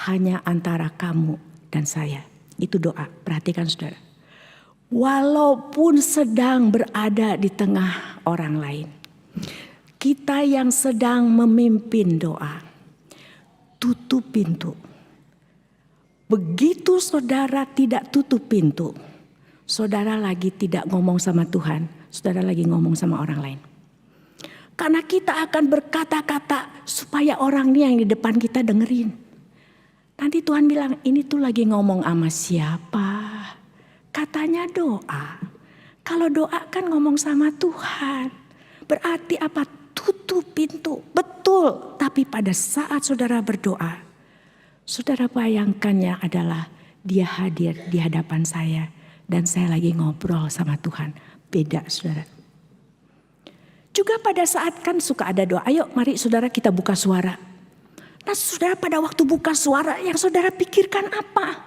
hanya antara kamu dan saya. Itu doa. Perhatikan saudara. Walaupun sedang berada di tengah orang lain. kita yang sedang memimpin doa, tutup pintu. Begitu saudara tidak tutup pintu, saudara lagi tidak ngomong sama Tuhan, saudara lagi ngomong sama orang lain. Karena kita akan berkata-kata supaya orang ini yang di depan kita dengerin. Nanti Tuhan bilang, ini tuh lagi ngomong sama siapa? Katanya doa. Kalau doa kan ngomong sama Tuhan. Berarti apa? Tutup pintu. Betul. Tapi pada saat saudara berdoa, saudara bayangkannya adalah dia hadir di hadapan saya. Dan saya lagi ngobrol sama Tuhan. Beda saudara. Juga pada saat kan suka ada doa. Ayo mari saudara kita buka suara. Nah saudara pada waktu buka suara yang saudara pikirkan apa?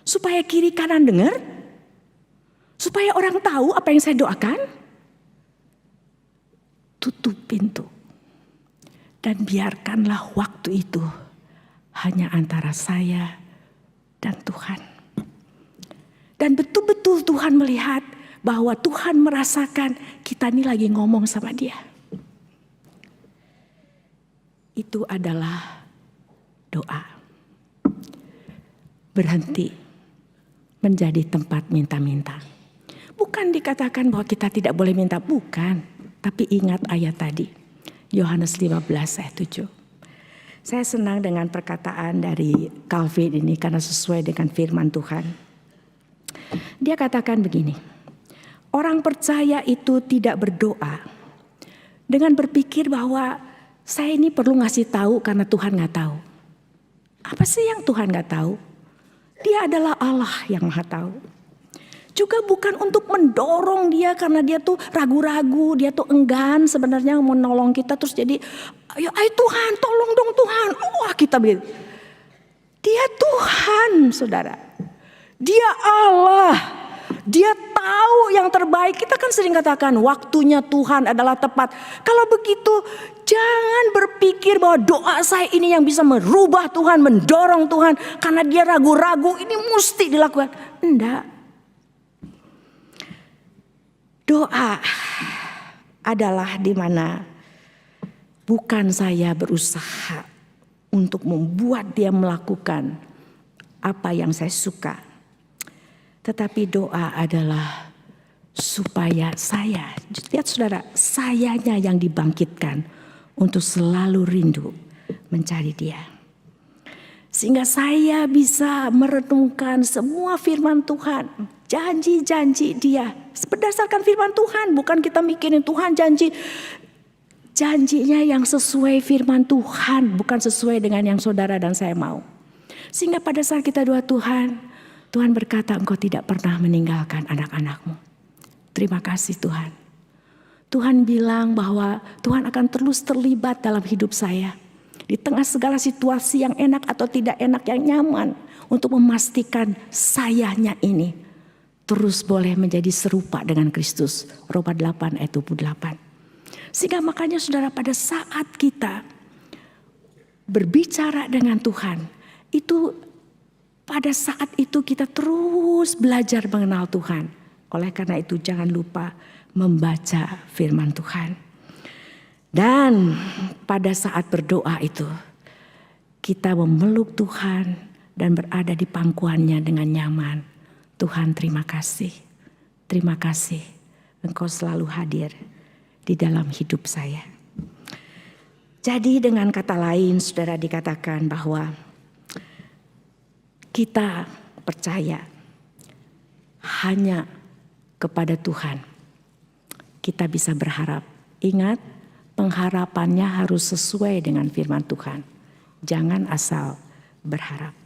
Supaya kiri kanan dengar? Supaya orang tahu apa yang saya doakan? Tutup pintu. Dan biarkanlah waktu itu hanya antara saya dan Tuhan. Dan betul-betul Tuhan melihat bahwa Tuhan merasakan kita ini lagi ngomong sama dia. Itu adalah doa. Berhenti menjadi tempat minta-minta. Bukan dikatakan bahwa kita tidak boleh minta, bukan. Tapi ingat ayat tadi, Yohanes 15 ayat 7. Saya senang dengan perkataan dari Calvin ini karena sesuai dengan firman Tuhan. Dia katakan begini, orang percaya itu tidak berdoa dengan berpikir bahwa saya ini perlu ngasih tahu karena Tuhan gak tahu. Apa sih yang Tuhan gak tahu? Dia adalah Allah yang Maha tahu. Juga bukan untuk mendorong dia karena dia tuh ragu-ragu, dia tuh enggan sebenarnya mau nolong kita terus jadi ayo Tuhan tolong dong Tuhan. Wah kita begitu. Dia Tuhan saudara. Dia Allah. Dia tahu yang terbaik. Kita kan sering katakan waktunya Tuhan adalah tepat. Kalau begitu jangan berpikir bahwa doa saya ini yang bisa merubah Tuhan, mendorong Tuhan. Karena dia ragu-ragu ini mesti dilakukan. Enggak. Doa adalah di mana bukan saya berusaha untuk membuat dia melakukan apa yang saya suka. Tetapi doa adalah supaya saya, lihat saudara, sayanya yang dibangkitkan untuk selalu rindu mencari dia. Sehingga saya bisa merenungkan semua firman Tuhan, janji-janji dia. Berdasarkan firman Tuhan, bukan kita mikirin Tuhan janji. Janjinya yang sesuai firman Tuhan, bukan sesuai dengan yang saudara dan saya mau. Sehingga pada saat kita doa Tuhan berkata engkau tidak pernah meninggalkan anak-anakmu. Terima kasih Tuhan. Tuhan bilang bahwa Tuhan akan terus terlibat dalam hidup saya. Di tengah segala situasi yang enak atau tidak enak yang nyaman. Untuk memastikan sayanya ini terus boleh menjadi serupa dengan Kristus. Roma 8 ayat 28. Sehingga makanya saudara pada saat kita berbicara dengan Tuhan. Itu pada saat itu kita terus belajar mengenal Tuhan. Oleh karena itu jangan lupa membaca firman Tuhan. Dan pada saat berdoa itu kita memeluk Tuhan dan berada di pangkuannya dengan nyaman. Tuhan terima kasih. Terima kasih engkau selalu hadir di dalam hidup saya. Jadi dengan kata lain saudara dikatakan bahwa kita percaya hanya kepada Tuhan. Kita bisa berharap. Ingat, pengharapannya harus sesuai dengan firman Tuhan. Jangan asal berharap.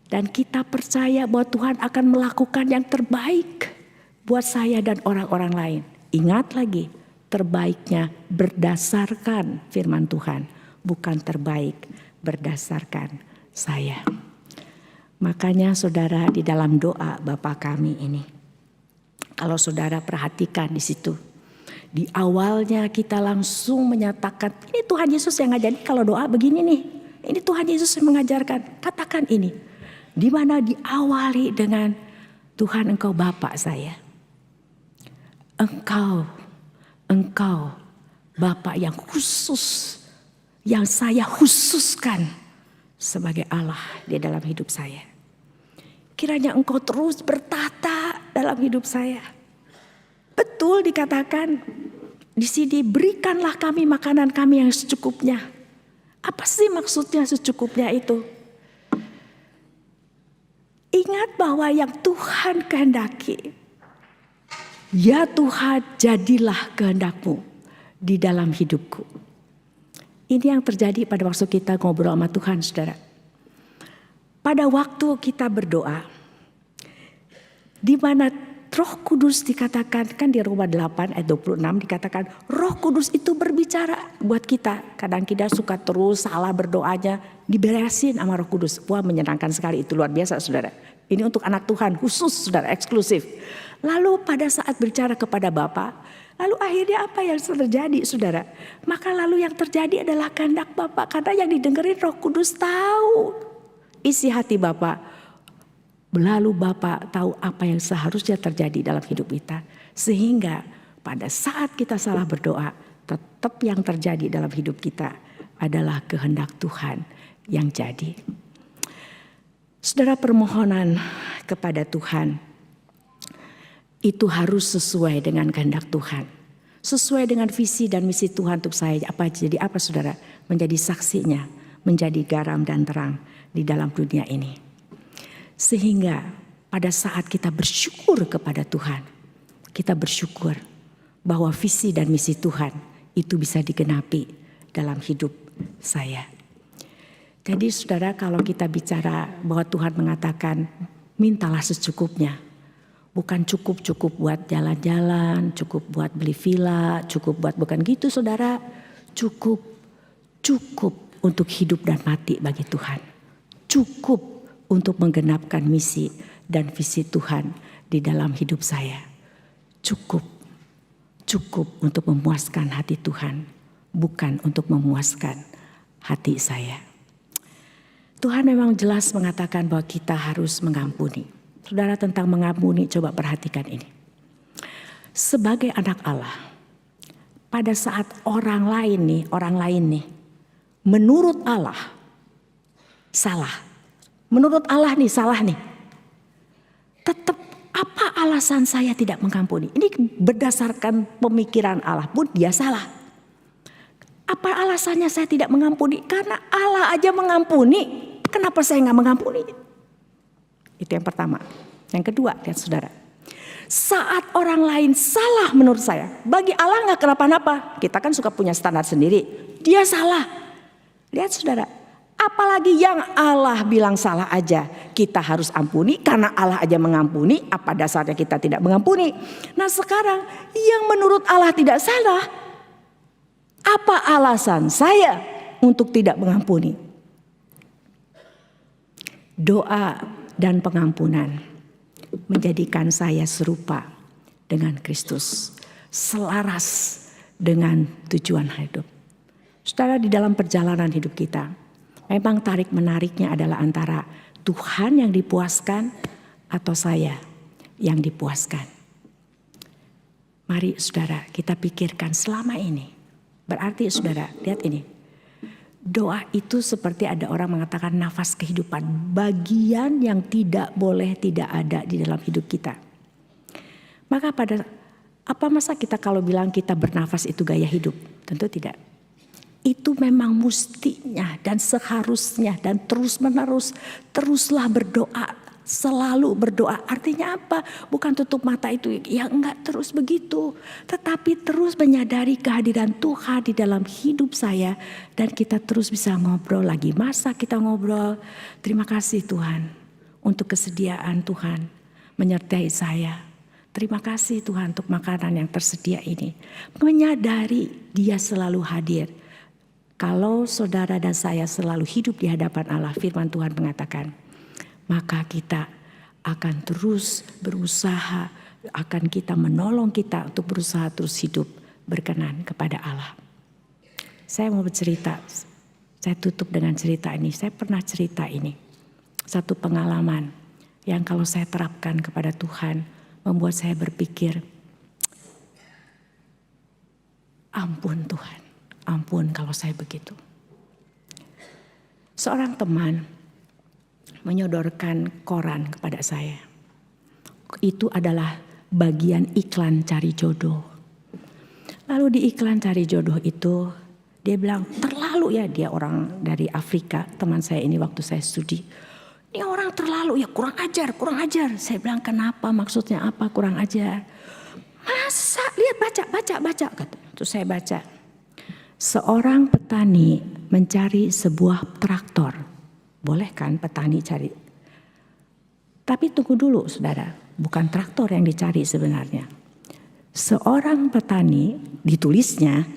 Dan kita percaya bahwa Tuhan akan melakukan yang terbaik buat saya dan orang-orang lain. Ingat lagi, terbaiknya berdasarkan firman Tuhan. Bukan terbaik berdasarkan saya. Makanya saudara di dalam doa Bapa kami ini. Kalau saudara perhatikan di situ. Di awalnya kita langsung menyatakan ini Tuhan Yesus yang ngajarin kalau doa begini nih. Ini Tuhan Yesus yang mengajarkan. Katakan ini. Di mana diawali dengan Tuhan engkau Bapa saya. Engkau Bapa yang khusus, yang saya khususkan sebagai Allah di dalam hidup saya. Kiranya Engkau terus bertata dalam hidup saya. Betul dikatakan di sini, berikanlah kami makanan kami yang secukupnya. Apa sih maksudnya secukupnya itu? Ingat bahwa yang Tuhan kehendaki, ya Tuhan jadilah kehendak-Mu di dalam hidupku. Ini yang terjadi pada waktu kita ngobrol sama Tuhan, saudara. Pada waktu kita berdoa, di mana Roh Kudus dikatakan, kan di Roma 8 ayat 26 dikatakan Roh Kudus itu berbicara buat kita. Kadang kita suka terus salah berdoanya, diberesin sama Roh Kudus. Wah, menyenangkan sekali, itu luar biasa saudara. Ini untuk anak Tuhan khusus saudara, eksklusif. Lalu pada saat bicara kepada Bapa, lalu akhirnya apa yang terjadi saudara? Maka lalu yang terjadi adalah kehendak Bapa, karena yang didengerin Roh Kudus tahu isi hati Bapa. Lalu Bapa tahu apa yang seharusnya terjadi dalam hidup kita. Sehingga pada saat kita salah berdoa, tetap yang terjadi dalam hidup kita adalah kehendak Tuhan yang jadi. Saudara, permohonan kepada Tuhan itu harus sesuai dengan kehendak Tuhan. Sesuai dengan visi dan misi Tuhan untuk saya. Jadi apa saudara? Menjadi saksinya, menjadi garam dan terang di dalam dunia ini. Sehingga pada saat kita bersyukur kepada Tuhan, kita bersyukur bahwa visi dan misi Tuhan itu bisa digenapi dalam hidup saya. Jadi saudara, kalau kita bicara bahwa Tuhan mengatakan mintalah secukupnya. Bukan cukup buat jalan-jalan, cukup buat beli villa, cukup buat, bukan gitu saudara. Cukup untuk hidup dan mati bagi Tuhan. Cukup untuk menggenapkan misi dan visi Tuhan di dalam hidup saya. Cukup untuk memuaskan hati Tuhan, bukan untuk memuaskan hati saya. Tuhan memang jelas mengatakan bahwa kita harus mengampuni. Saudara, tentang mengampuni, coba perhatikan ini. Sebagai anak Allah, pada saat orang lain nih, menurut Allah salah. Menurut Allah nih salah nih. Tetap apa alasan saya tidak mengampuni? Ini berdasarkan pemikiran Allah pun dia salah. Apa alasannya saya tidak mengampuni? Karena Allah aja mengampuni. Kenapa saya nggak mengampuni? Itu yang pertama. Yang kedua, lihat saudara. Saat orang lain salah menurut saya, bagi Allah nggak kenapa-napa. Kita kan suka punya standar sendiri. Dia salah. Lihat saudara. Apalagi yang Allah bilang salah aja kita harus ampuni, karena Allah aja mengampuni. Apa dasarnya kita tidak mengampuni? Nah sekarang yang menurut Allah tidak salah, apa alasan saya untuk tidak mengampuni? Doa dan pengampunan menjadikan saya serupa dengan Kristus, selaras dengan tujuan hidup. Saudara, di dalam perjalanan hidup kita, memang tarik menariknya adalah antara Tuhan yang dipuaskan atau saya yang dipuaskan. Mari saudara, kita pikirkan selama ini. Berarti saudara, lihat ini. Doa itu seperti ada orang mengatakan nafas kehidupan. Bagian yang tidak boleh tidak ada di dalam hidup kita. Maka apa masa kita kalau bilang kita bernafas itu gaya hidup? Tentu tidak. Itu memang mustinya dan seharusnya dan terus menerus. Teruslah berdoa, selalu berdoa. Artinya apa? Bukan tutup mata itu, ya enggak terus begitu. Tetapi terus menyadari kehadiran Tuhan di dalam hidup saya. Dan kita terus bisa ngobrol lagi. Masa kita ngobrol, terima kasih Tuhan untuk kesediaan Tuhan menyertai saya. Terima kasih Tuhan untuk makanan yang tersedia ini. Menyadari Dia selalu hadir. Kalau saudara dan saya selalu hidup di hadapan Allah, firman Tuhan mengatakan, maka kita akan terus berusaha, akan kita menolong kita untuk berusaha terus hidup berkenan kepada Allah. Saya mau bercerita, saya tutup dengan cerita ini. Saya pernah cerita ini, satu pengalaman yang kalau saya terapkan kepada Tuhan, membuat saya berpikir, Ampun Tuhan, ampun kalau saya begitu. Seorang teman menyodorkan koran kepada saya. Itu adalah bagian iklan cari jodoh. Lalu di iklan cari jodoh itu dia bilang, terlalu ya, dia orang dari Afrika, teman saya ini waktu saya studi. Ini orang terlalu ya, kurang ajar, kurang ajar. Saya bilang, kenapa, maksudnya apa kurang ajar? Masa, lihat baca. Terus saya baca. Seorang petani mencari sebuah traktor. Boleh kan petani cari? Tapi tunggu dulu saudara, bukan traktor yang dicari sebenarnya. Seorang petani, ditulisnya,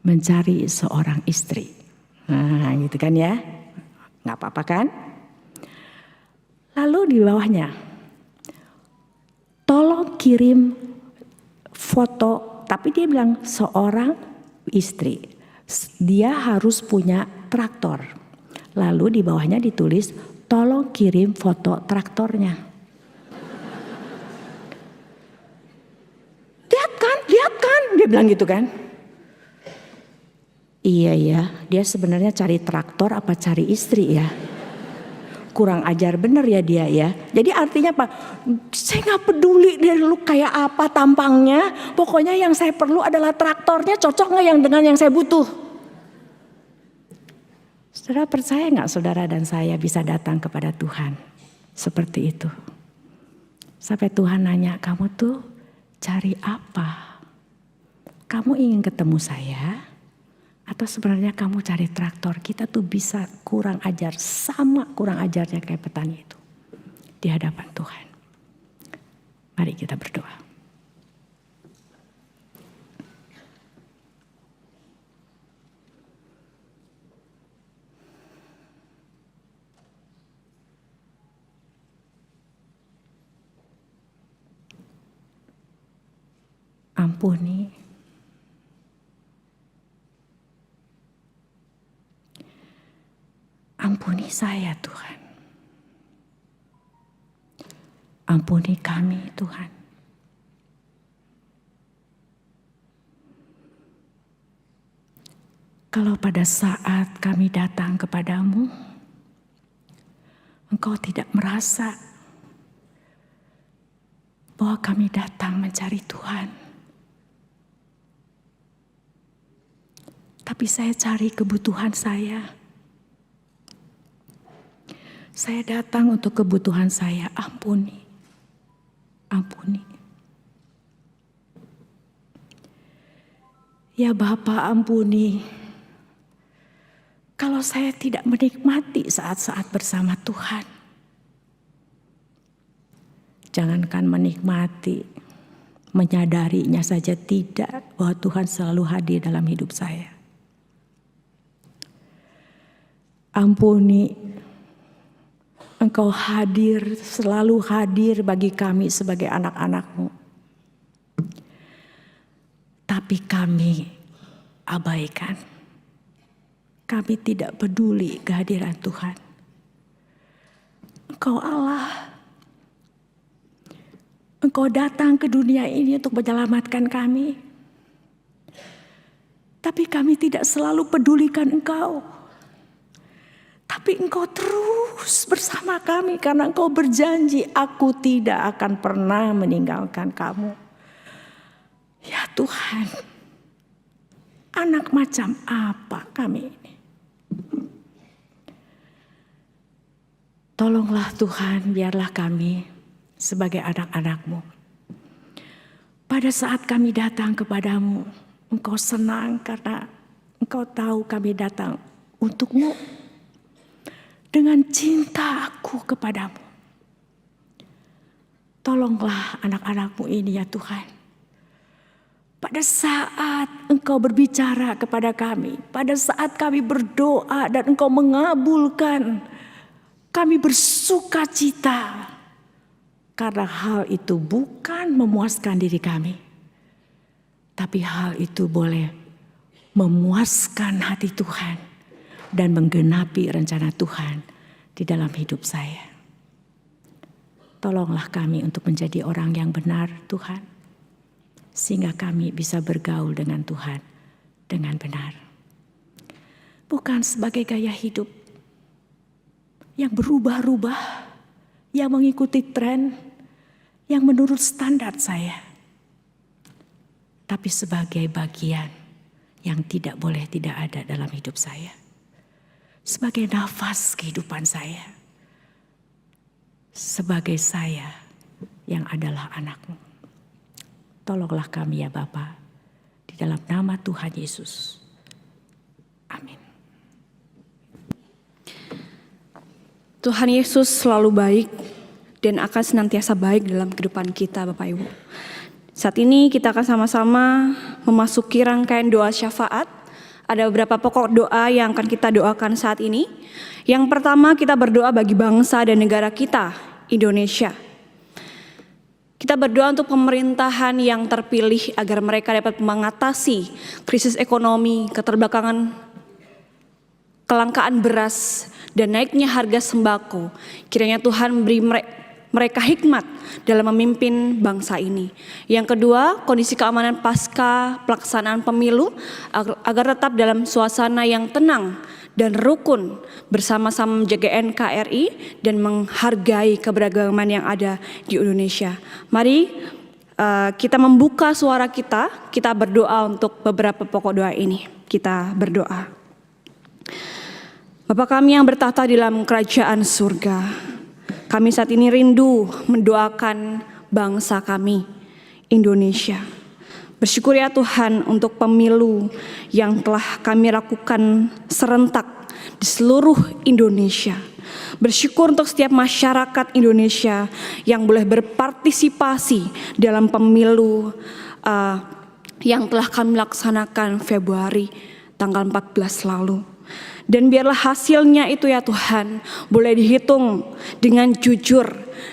mencari seorang istri. Nah gitu kan ya, gak apa-apa kan? Lalu di bawahnya, tolong kirim foto, tapi dia bilang seorang istri. Dia harus punya traktor. Lalu di bawahnya ditulis, tolong kirim foto traktornya. Lihat kan, dia bilang gitu kan. Iya ya, dia sebenarnya cari traktor apa cari istri ya. Kurang ajar bener ya dia ya. Jadi artinya apa? Saya gak peduli dari lu kayak apa tampangnya. Pokoknya yang saya perlu adalah traktornya, cocok gak yang dengan yang saya butuh. Saudara percaya gak saudara dan saya bisa datang kepada Tuhan seperti itu? Sampai Tuhan nanya, kamu tuh cari apa? Kamu ingin ketemu saya? Atau sebenarnya kamu cari traktor? Kita tuh bisa kurang ajar, sama kurang ajarnya kayak petani itu di hadapan Tuhan. Mari kita berdoa. Ampuni saya Tuhan. Ampuni kami Tuhan. Kalau pada saat kami datang kepadamu, Engkau tidak merasa bahwa kami datang mencari Tuhan. Tapi saya cari kebutuhan saya. Saya datang untuk kebutuhan saya, ampuni. Ampuni. Ya Bapa, ampuni. Kalau saya tidak menikmati saat-saat bersama Tuhan. Jangankan menikmati, menyadarinya saja tidak bahwa Tuhan selalu hadir dalam hidup saya. Ampuni. Engkau hadir, selalu hadir bagi kami sebagai anak-anak-Mu. Tapi kami abaikan. Kami tidak peduli kehadiran Tuhan. Engkau Allah. Engkau datang ke dunia ini untuk menyelamatkan kami. Tapi kami tidak selalu pedulikan Engkau. Tapi Engkau terus bersama kami karena Engkau berjanji, aku tidak akan pernah meninggalkan kamu. Ya Tuhan, anak macam apa kami ini? Tolonglah Tuhan, biarlah kami sebagai anak-anak-Mu. Pada saat kami datang kepadamu, Engkau senang karena Engkau tahu kami datang untuk-Mu. Dengan cinta aku kepadamu. Tolonglah anak-anak-Mu ini ya Tuhan. Pada saat Engkau berbicara kepada kami. Pada saat kami berdoa dan Engkau mengabulkan. Kami bersuka cita. Karena hal itu bukan memuaskan diri kami. Tapi hal itu boleh memuaskan hati Tuhan. Dan menggenapi rencana Tuhan di dalam hidup saya. Tolonglah kami untuk menjadi orang yang benar Tuhan. sehingga kami bisa bergaul dengan Tuhan dengan benar. Bukan sebagai gaya hidup yang berubah-ubah, yang mengikuti tren, yang menurut standar saya. Tapi sebagai bagian yang tidak boleh tidak ada dalam hidup saya. Sebagai nafas kehidupan saya. Sebagai saya yang adalah anakmu. Tolonglah kami ya Bapa, di dalam nama Tuhan Yesus. Amin. Tuhan Yesus selalu baik dan akan senantiasa baik dalam kehidupan kita Bapak Ibu. Saat ini kita akan sama-sama memasuki rangkaian doa syafaat. Ada beberapa pokok doa yang akan kita doakan saat ini. Yang pertama kita berdoa bagi bangsa dan negara kita, Indonesia. Kita berdoa untuk pemerintahan yang terpilih agar mereka dapat mengatasi krisis ekonomi, keterbelakangan, kelangkaan beras, dan naiknya harga sembako. Kiranya Tuhan memberi mereka hikmat dalam memimpin bangsa ini. Yang kedua, kondisi keamanan pasca pelaksanaan pemilu agar tetap dalam suasana yang tenang dan rukun, bersama-sama menjaga NKRI dan menghargai keberagaman yang ada di Indonesia. Mari kita membuka suara kita berdoa untuk beberapa pokok doa ini. Kita berdoa. Bapa kami yang bertahta di dalam kerajaan surga, kami saat ini rindu mendoakan bangsa kami, Indonesia. Bersyukur ya Tuhan untuk pemilu yang telah kami lakukan serentak di seluruh Indonesia. Bersyukur untuk setiap masyarakat Indonesia yang boleh berpartisipasi dalam pemilu yang telah kami laksanakan Februari tanggal 14 lalu. Dan biarlah hasilnya itu ya Tuhan boleh dihitung dengan jujur,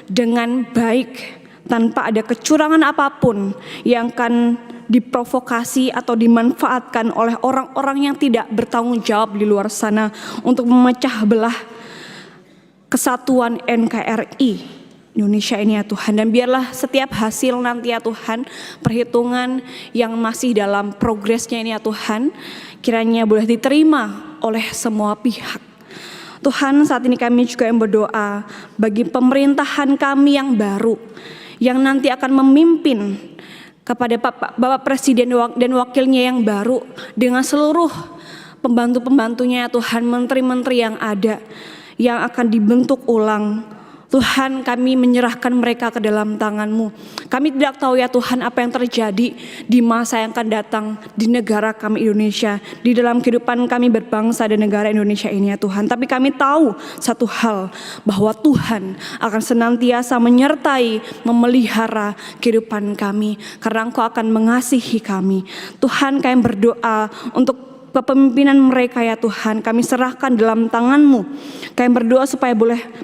dengan baik, tanpa ada kecurangan apapun yang akan diprovokasi atau dimanfaatkan oleh orang-orang yang tidak bertanggung jawab di luar sana untuk memecah belah kesatuan NKRI Indonesia ini ya Tuhan. Dan biarlah setiap hasil nanti ya Tuhan, perhitungan yang masih dalam progresnya ini ya Tuhan, kiranya boleh diterima oleh semua pihak. Tuhan, saat ini kami juga yang berdoa bagi pemerintahan kami yang baru, yang nanti akan memimpin kepada Bapak Presiden dan wakilnya yang baru, dengan seluruh pembantu-pembantunya ya Tuhan, menteri-menteri yang ada, yang akan dibentuk ulang. Tuhan, kami menyerahkan mereka ke dalam tangan-Mu. Kami tidak tahu ya Tuhan apa yang terjadi di masa yang akan datang di negara kami Indonesia, di dalam kehidupan kami berbangsa dan negara Indonesia ini ya Tuhan. Tapi kami tahu satu hal, bahwa Tuhan akan senantiasa menyertai, memelihara kehidupan kami, karena Engkau akan mengasihi kami. Tuhan, kami berdoa untuk kepemimpinan mereka ya Tuhan, kami serahkan dalam tangan-Mu. Kami berdoa supaya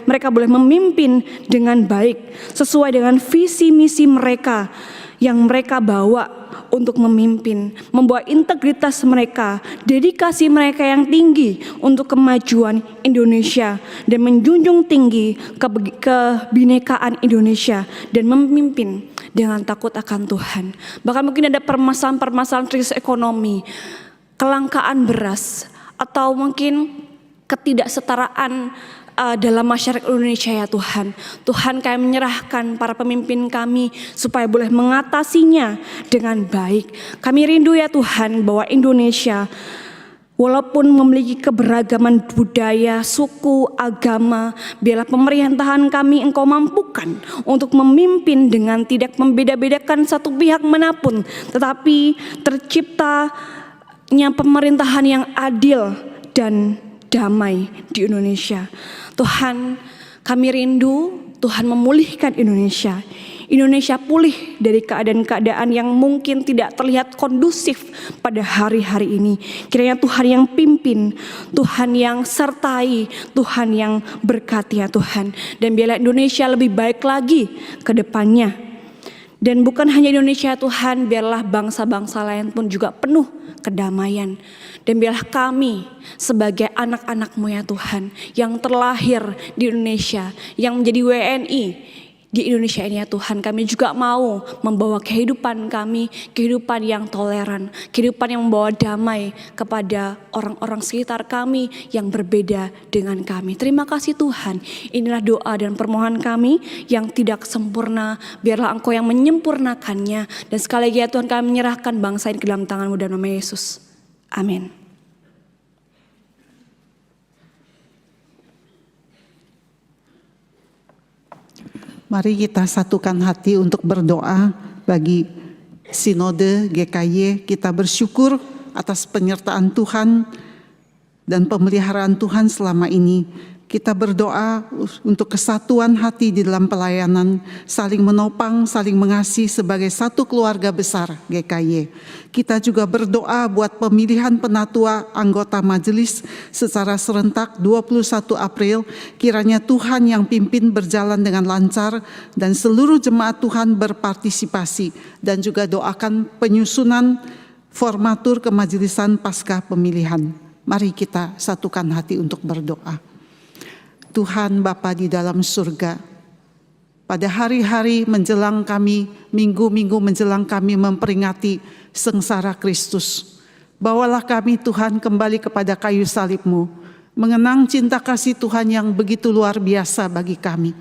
mereka boleh memimpin dengan baik, sesuai dengan visi misi mereka yang mereka bawa untuk memimpin, membawa integritas mereka, dedikasi mereka yang tinggi untuk kemajuan Indonesia, dan menjunjung tinggi kebinekaan Indonesia, dan memimpin dengan takut akan Tuhan. Bahkan mungkin ada permasalahan-permasalahan krisis ekonomi, kelangkaan beras, atau mungkin ketidaksetaraan dalam masyarakat Indonesia ya Tuhan. Tuhan, kami menyerahkan para pemimpin kami supaya boleh mengatasinya dengan baik. Kami rindu ya Tuhan bahwa Indonesia walaupun memiliki keberagaman budaya, suku, agama, biarlah pemerintahan kami Engkau mampukan untuk memimpin dengan tidak membeda-bedakan satu pihak manapun, tetapi terciptanya pemerintahan yang adil dan damai di Indonesia. Tuhan, kami rindu Tuhan memulihkan Indonesia. Indonesia pulih dari keadaan-keadaan yang mungkin tidak terlihat kondusif pada hari-hari ini. Kiranya Tuhan yang pimpin, Tuhan yang sertai, Tuhan yang berkati ya Tuhan. Dan biarlah Indonesia lebih baik lagi ke depannya. Dan bukan hanya Indonesia Tuhan, biarlah bangsa-bangsa lain pun juga penuh kedamaian. Dan biarlah kami sebagai anak-anak-Mu ya Tuhan, yang terlahir di Indonesia, yang menjadi WNI di Indonesia ini ya Tuhan. Kami juga mau membawa kehidupan kami, kehidupan yang toleran, kehidupan yang membawa damai kepada orang-orang sekitar kami yang berbeda dengan kami. Terima kasih Tuhan, inilah doa dan permohonan kami yang tidak sempurna, biarlah Engkau yang menyempurnakannya. Dan sekali lagi ya Tuhan, kami menyerahkan bangsa ini ke dalam tangan-Mu dalam nama Yesus. Amin. Mari kita satukan hati untuk berdoa bagi Sinode GKY. Kita bersyukur atas penyertaan Tuhan dan pemeliharaan Tuhan selama ini. Kita berdoa untuk kesatuan hati di dalam pelayanan, saling menopang, saling mengasihi sebagai satu keluarga besar GKY. Kita juga berdoa buat pemilihan penatua anggota majelis secara serentak 21 April. Kiranya Tuhan yang pimpin berjalan dengan lancar dan seluruh jemaat Tuhan berpartisipasi. Dan juga doakan penyusunan formatur kemajelisan pasca pemilihan. Mari kita satukan hati untuk berdoa. Tuhan Bapa di dalam surga, pada hari-hari menjelang kami, minggu-minggu menjelang kami memperingati sengsara Kristus, bawalah kami Tuhan kembali kepada kayu salib-Mu, mengenang cinta kasih Tuhan yang begitu luar biasa bagi kami.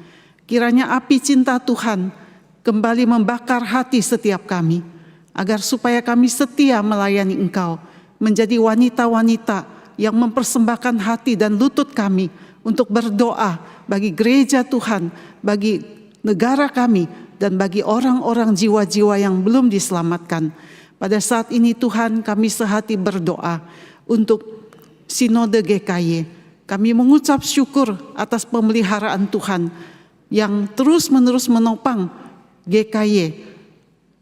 Kiranya api cinta Tuhan kembali membakar hati setiap kami, agar supaya kami setia melayani Engkau, menjadi wanita-wanita yang mempersembahkan hati dan lutut kami untuk berdoa bagi gereja Tuhan, bagi negara kami, dan bagi orang-orang jiwa-jiwa yang belum diselamatkan. Pada saat ini Tuhan, kami sehati berdoa untuk Sinode GKY. Kami mengucap syukur atas pemeliharaan Tuhan yang terus-menerus menopang GKY,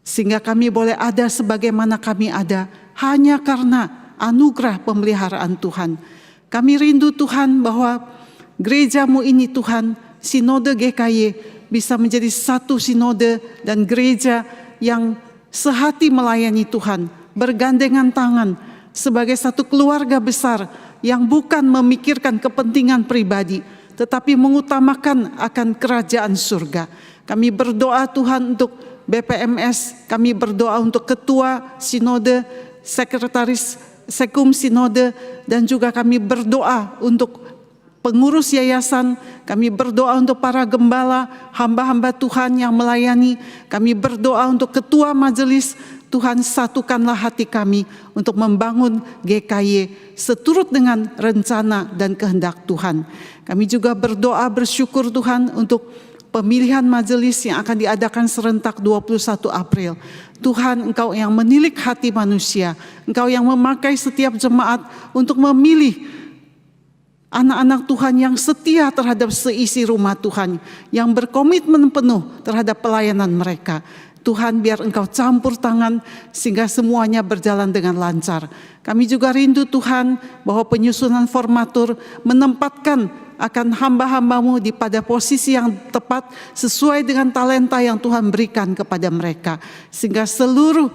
sehingga kami boleh ada sebagaimana kami ada hanya karena anugerah pemeliharaan Tuhan. Kami rindu Tuhan bahwa gereja-Mu ini Tuhan, Sinode GKY bisa menjadi satu sinode dan gereja yang sehati melayani Tuhan, bergandengan tangan sebagai satu keluarga besar yang bukan memikirkan kepentingan pribadi, tetapi mengutamakan akan kerajaan surga. Kami berdoa Tuhan untuk BPMS, kami berdoa untuk ketua sinode, sekretaris Sekum Sinode, dan juga kami berdoa untuk pengurus yayasan, kami berdoa untuk para gembala, hamba-hamba Tuhan yang melayani, kami berdoa untuk ketua majelis. Tuhan, satukanlah hati kami untuk membangun GKY seturut dengan rencana dan kehendak Tuhan. Kami juga berdoa bersyukur Tuhan untuk pemilihan majelis yang akan diadakan serentak 21 April. Tuhan, Engkau yang menilik hati manusia, Engkau yang memakai setiap jemaat untuk memilih anak-anak Tuhan yang setia terhadap seisi rumah Tuhan, yang berkomitmen penuh terhadap pelayanan mereka. Tuhan, biar Engkau campur tangan sehingga semuanya berjalan dengan lancar. Kami juga rindu Tuhan bahwa penyusunan formatur menempatkan akan hamba-hamba-Mu pada posisi yang tepat sesuai dengan talenta yang Tuhan berikan kepada mereka, sehingga seluruh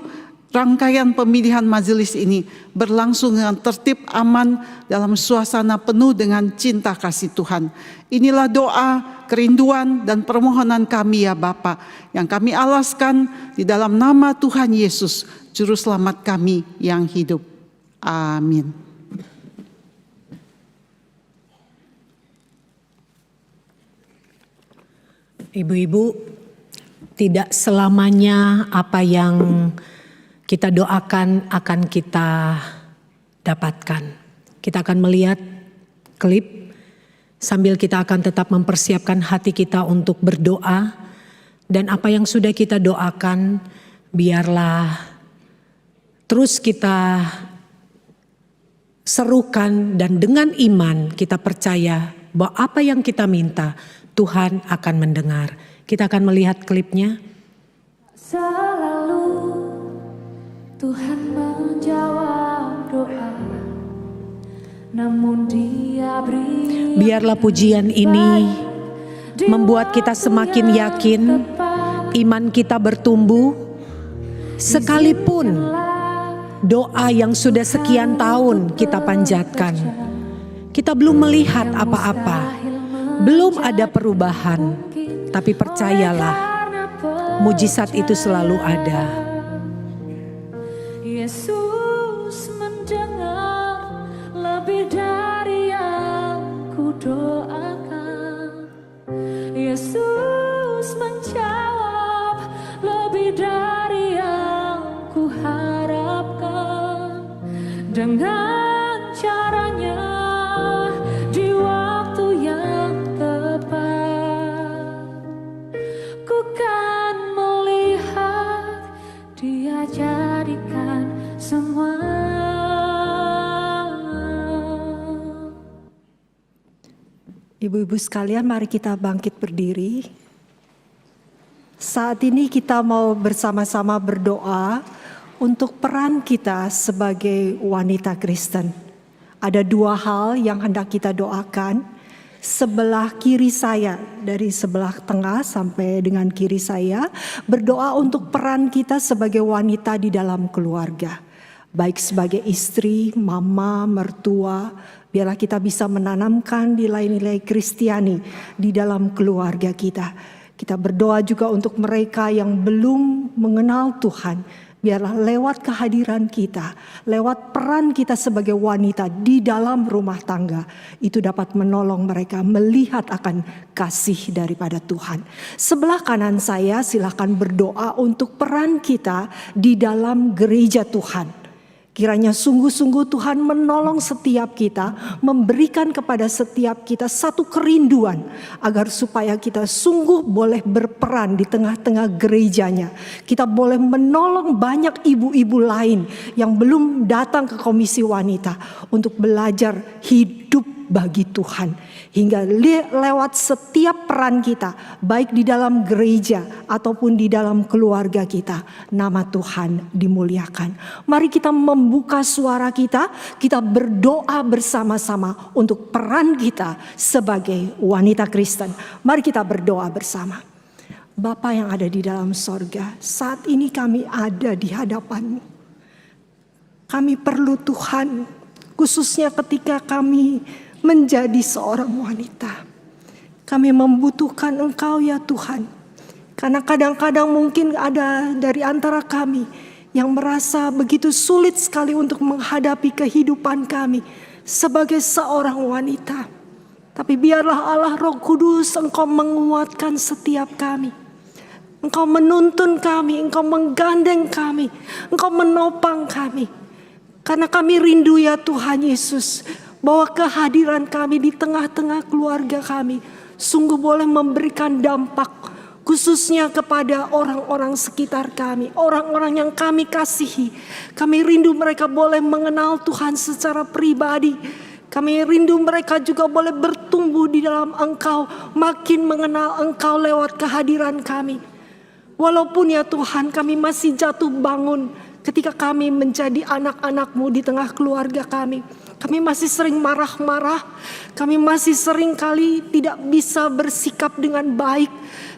rangkaian pemilihan majelis ini berlangsung dengan tertib, aman, dalam suasana penuh dengan cinta kasih Tuhan. Inilah doa, kerinduan, dan permohonan kami ya Bapa, yang kami alaskan di dalam nama Tuhan Yesus, Juru Selamat kami yang hidup. Amin. Ibu-ibu, tidak selamanya apa yang kita doakan akan kita dapatkan. Kita akan melihat klip sambil kita akan tetap mempersiapkan hati kita untuk berdoa, dan apa yang sudah kita doakan biarlah terus kita serukan, dan dengan iman kita percaya bahwa apa yang kita minta Tuhan akan mendengar. Kita akan melihat klipnya. Selalu Tuhan menjawab doa, namun Dia beri. Biarlah pujian ini membuat kita semakin yakin, iman kita bertumbuh, sekalipun doa yang sudah sekian tahun kita panjatkan, kita belum melihat apa-apa, belum ada perubahan. Tapi percayalah, mujizat itu selalu ada. Yesus mendengar lebih dari yang ku doakan. Yesus menjawab lebih dari yang ku harapkan. Dengan caranya di waktu yang tepat, ku kan melihat Dia jadikan semua. Ibu-ibu sekalian, mari kita bangkit berdiri. Saat ini kita mau bersama-sama berdoa untuk peran kita sebagai wanita Kristen. Ada dua hal yang hendak kita doakan. Sebelah kiri saya, dari sebelah tengah sampai dengan kiri saya, berdoa untuk peran kita sebagai wanita di dalam keluarga. Baik sebagai istri, mama, mertua, biarlah kita bisa menanamkan nilai-nilai Kristiani di dalam keluarga kita. Kita berdoa juga untuk mereka yang belum mengenal Tuhan. Biarlah lewat kehadiran kita, lewat peran kita sebagai wanita di dalam rumah tangga, itu dapat menolong mereka melihat akan kasih daripada Tuhan. Sebelah kanan saya silakan berdoa untuk peran kita di dalam gereja Tuhan. Kiranya sungguh-sungguh Tuhan menolong setiap kita, memberikan kepada setiap kita satu kerinduan agar supaya kita sungguh boleh berperan di tengah-tengah gerejanya. Kita boleh menolong banyak ibu-ibu lain yang belum datang ke komisi wanita untuk belajar hidup bagi Tuhan. Hingga lewat setiap peran kita, baik di dalam gereja ataupun di dalam keluarga kita, nama Tuhan dimuliakan. Mari kita membuka suara kita berdoa bersama-sama untuk peran kita sebagai wanita Kristen. Mari kita berdoa bersama. Bapa yang ada di dalam sorga, saat ini kami ada di hadapan-Mu. Kami perlu Tuhan, khususnya ketika kami menjadi seorang wanita. Kami membutuhkan Engkau ya Tuhan. Karena kadang-kadang mungkin ada dari antara kami yang merasa begitu sulit sekali untuk menghadapi kehidupan kami sebagai seorang wanita. Tapi biarlah Allah Roh Kudus Engkau menguatkan setiap kami. Engkau menuntun kami, Engkau menggandeng kami, Engkau menopang kami. Karena kami rindu ya Tuhan Yesus, bahwa kehadiran kami di tengah-tengah keluarga kami sungguh boleh memberikan dampak khususnya kepada orang-orang sekitar kami, orang-orang yang kami kasihi. Kami rindu mereka boleh mengenal Tuhan secara pribadi. Kami rindu mereka juga boleh bertumbuh di dalam Engkau, makin mengenal Engkau lewat kehadiran kami. Walaupun ya Tuhan kami masih jatuh bangun ketika kami menjadi anak-anak-Mu di tengah keluarga kami. Kami masih sering marah-marah, kami masih sering kali tidak bisa bersikap dengan baik.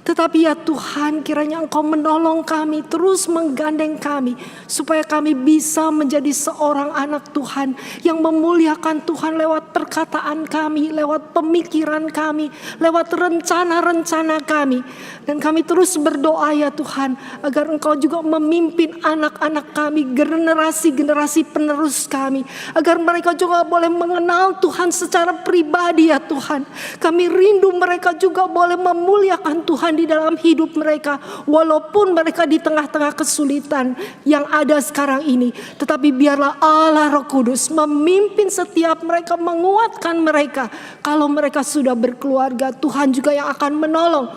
Tetapi ya Tuhan, kiranya Engkau menolong kami, terus menggandeng kami, supaya kami bisa menjadi seorang anak Tuhan yang memuliakan Tuhan lewat perkataan kami, lewat pemikiran kami, lewat rencana-rencana kami. Dan kami terus berdoa ya Tuhan, agar Engkau juga memimpin anak-anak kami, generasi-generasi penerus kami, agar mereka juga boleh mengenal Tuhan secara pribadi ya Tuhan. Kami rindu mereka juga boleh memuliakan Tuhan di dalam hidup mereka, walaupun mereka di tengah-tengah kesulitan yang ada sekarang ini. Tetapi biarlah Allah Roh Kudus memimpin setiap mereka, menguatkan mereka. Kalau mereka sudah berkeluarga, Tuhan juga yang akan menolong.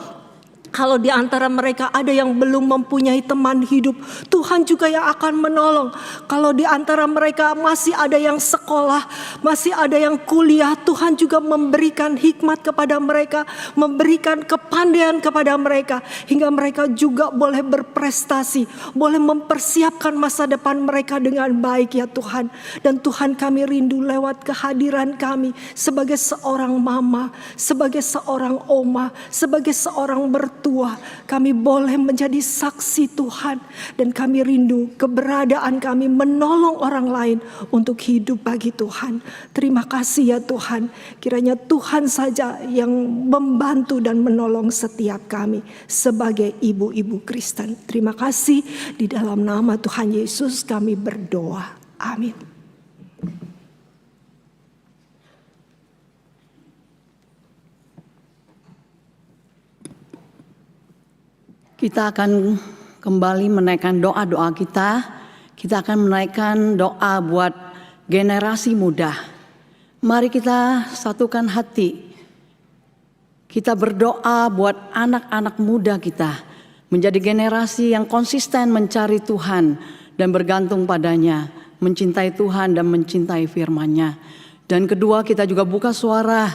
Kalau di antara mereka ada yang belum mempunyai teman hidup, Tuhan juga yang akan menolong. Kalau di antara mereka masih ada yang sekolah, masih ada yang kuliah, Tuhan juga memberikan hikmat kepada mereka, memberikan kepandaian kepada mereka, hingga mereka juga boleh berprestasi, boleh mempersiapkan masa depan mereka dengan baik ya Tuhan. Dan Tuhan, kami rindu lewat kehadiran kami sebagai seorang mama, sebagai seorang oma, sebagai seorang mertua, tua, kami boleh menjadi saksi Tuhan. Dan kami rindu keberadaan kami menolong orang lain untuk hidup bagi Tuhan. Terima kasih ya Tuhan. Kiranya Tuhan saja yang membantu dan menolong setiap kami sebagai ibu-ibu Kristen. Terima kasih, di dalam nama Tuhan Yesus kami berdoa. Amin. Kita akan kembali menaikkan doa-doa kita. Kita akan menaikkan doa buat generasi muda. Mari kita satukan hati. Kita berdoa buat anak-anak muda kita. Menjadi generasi yang konsisten mencari Tuhan dan bergantung padanya. Mencintai Tuhan dan mencintai firman-Nya. Dan kedua, kita juga buka suara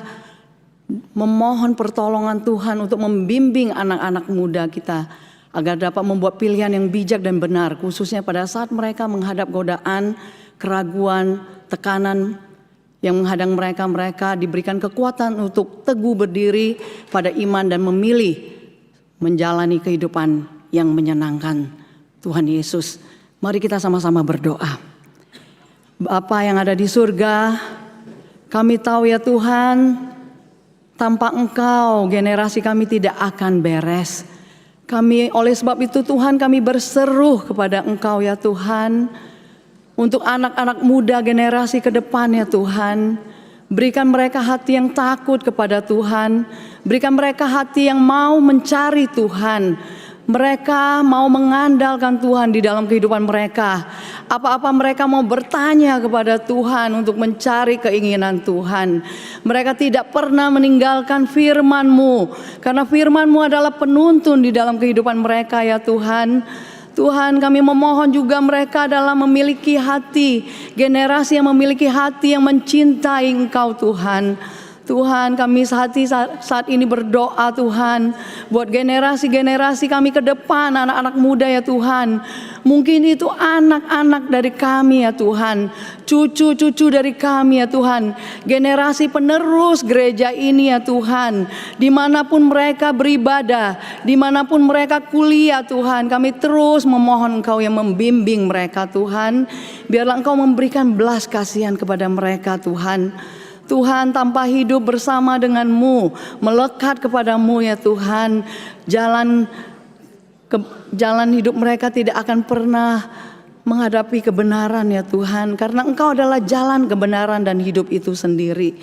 memohon pertolongan Tuhan untuk membimbing anak-anak muda kita agar dapat membuat pilihan yang bijak dan benar, khususnya pada saat mereka menghadap godaan, keraguan, tekanan yang menghadang mereka. Mereka diberikan kekuatan untuk teguh berdiri pada iman dan memilih menjalani kehidupan yang menyenangkan Tuhan Yesus. Mari kita sama-sama berdoa. Bapa yang ada di surga, kami tahu ya Tuhan, tanpa Engkau generasi kami tidak akan beres. Kami oleh sebab itu Tuhan, kami berseru kepada Engkau ya Tuhan, untuk anak-anak muda generasi ke depan ya Tuhan. Berikan mereka hati yang takut kepada Tuhan. Berikan mereka hati yang mau mencari Tuhan. Mereka mau mengandalkan Tuhan di dalam kehidupan mereka. Apa-apa mereka mau bertanya kepada Tuhan untuk mencari keinginan Tuhan. Mereka tidak pernah meninggalkan firman-Mu, karena firman-Mu adalah penuntun di dalam kehidupan mereka ya Tuhan. Tuhan, kami memohon juga mereka adalah memiliki hati, generasi yang memiliki hati yang mencintai Engkau Tuhan. Tuhan, kami saat ini berdoa Tuhan buat generasi-generasi kami ke depan, anak-anak muda ya Tuhan. Mungkin itu anak-anak dari kami ya Tuhan, cucu-cucu dari kami ya Tuhan, generasi penerus gereja ini ya Tuhan. Dimanapun mereka beribadah, dimanapun mereka kuliah Tuhan, kami terus memohon Engkau yang membimbing mereka Tuhan. Biarlah Engkau memberikan belas kasihan kepada mereka Tuhan. Tuhan, tanpa hidup bersama denganmu, melekat kepadamu ya Tuhan, jalan hidup mereka tidak akan pernah menghadapi kebenaran ya Tuhan, karena Engkau adalah jalan kebenaran dan hidup itu sendiri.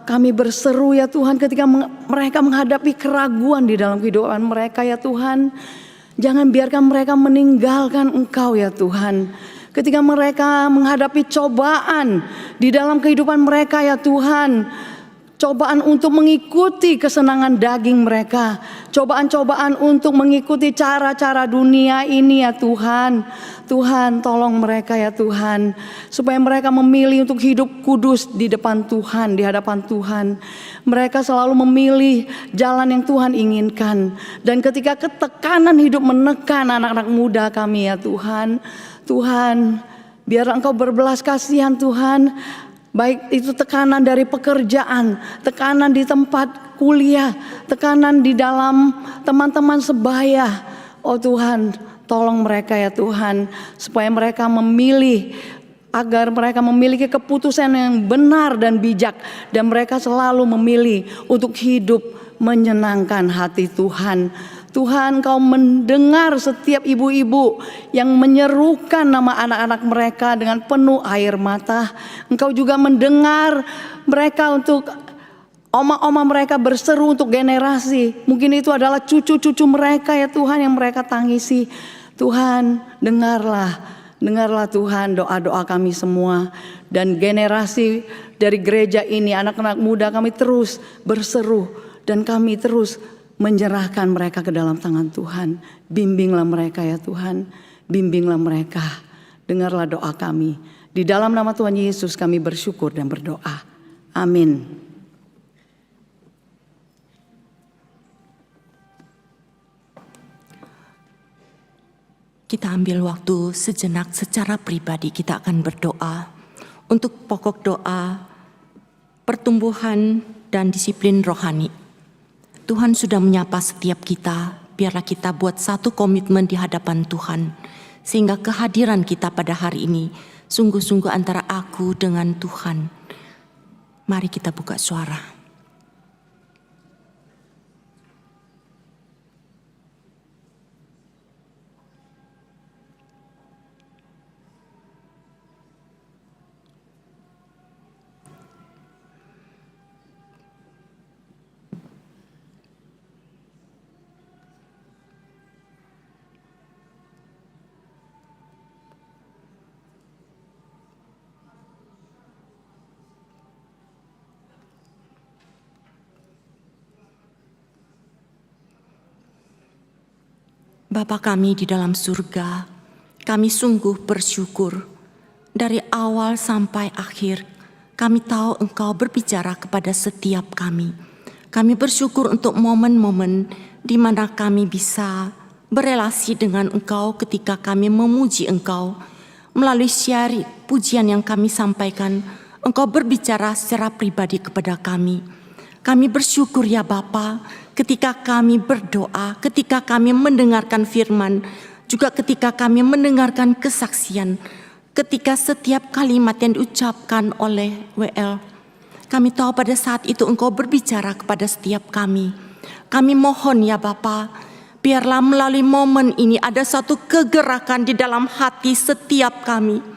Kami berseru ya Tuhan, ketika mereka menghadapi keraguan di dalam kehidupan mereka ya Tuhan, jangan biarkan mereka meninggalkan Engkau ya Tuhan. Ketika mereka menghadapi cobaan di dalam kehidupan mereka ya Tuhan, cobaan untuk mengikuti kesenangan daging mereka, cobaan-cobaan untuk mengikuti cara-cara dunia ini ya Tuhan. Tuhan, tolong mereka ya Tuhan, supaya mereka memilih untuk hidup kudus di depan Tuhan, di hadapan Tuhan. Mereka selalu memilih jalan yang Tuhan inginkan. Dan ketika ketekanan hidup menekan anak-anak muda kami ya Tuhan, Tuhan, biarlah Engkau berbelas kasihan Tuhan. Baik itu tekanan dari pekerjaan, tekanan di tempat kuliah, tekanan di dalam teman-teman sebaya. Oh Tuhan, tolong mereka ya Tuhan, supaya mereka memilih, agar mereka memiliki keputusan yang benar dan bijak. Dan mereka selalu memilih untuk hidup menyenangkan hati Tuhan. Tuhan, Kau mendengar setiap ibu-ibu yang menyerukan nama anak-anak mereka dengan penuh air mata. Engkau juga mendengar mereka untuk oma-oma mereka berseru untuk generasi. Mungkin itu adalah cucu-cucu mereka ya Tuhan yang mereka tangisi. Tuhan, dengarlah Tuhan doa-doa kami semua. Dan generasi dari gereja ini, anak-anak muda kami terus berseru. Dan kami terus menyerahkan mereka ke dalam tangan Tuhan. Bimbinglah mereka ya Tuhan, bimbinglah mereka. Dengarlah doa kami. Di dalam nama Tuhan Yesus kami bersyukur dan berdoa. Amin. Kita ambil waktu sejenak secara pribadi, kita akan berdoa untuk pokok doa pertumbuhan dan disiplin rohani. Tuhan sudah menyapa setiap kita. Biarlah kita buat satu komitmen di hadapan Tuhan, sehingga kehadiran kita pada hari ini sungguh-sungguh antara aku dengan Tuhan. Mari kita buka suara. Bapa kami di dalam surga, kami sungguh bersyukur. Dari awal sampai akhir, kami tahu Engkau berbicara kepada setiap kami. Kami bersyukur untuk momen-momen di mana kami bisa berelasi dengan Engkau ketika kami memuji Engkau. Melalui syair pujian yang kami sampaikan, Engkau berbicara secara pribadi kepada kami. Kami bersyukur ya Bapa, ketika kami berdoa, ketika kami mendengarkan firman, juga ketika kami mendengarkan kesaksian, ketika setiap kalimat yang diucapkan oleh WL, kami tahu pada saat itu Engkau berbicara kepada setiap kami. Kami mohon ya Bapa, biarlah melalui momen ini ada satu kegerakan di dalam hati setiap kami.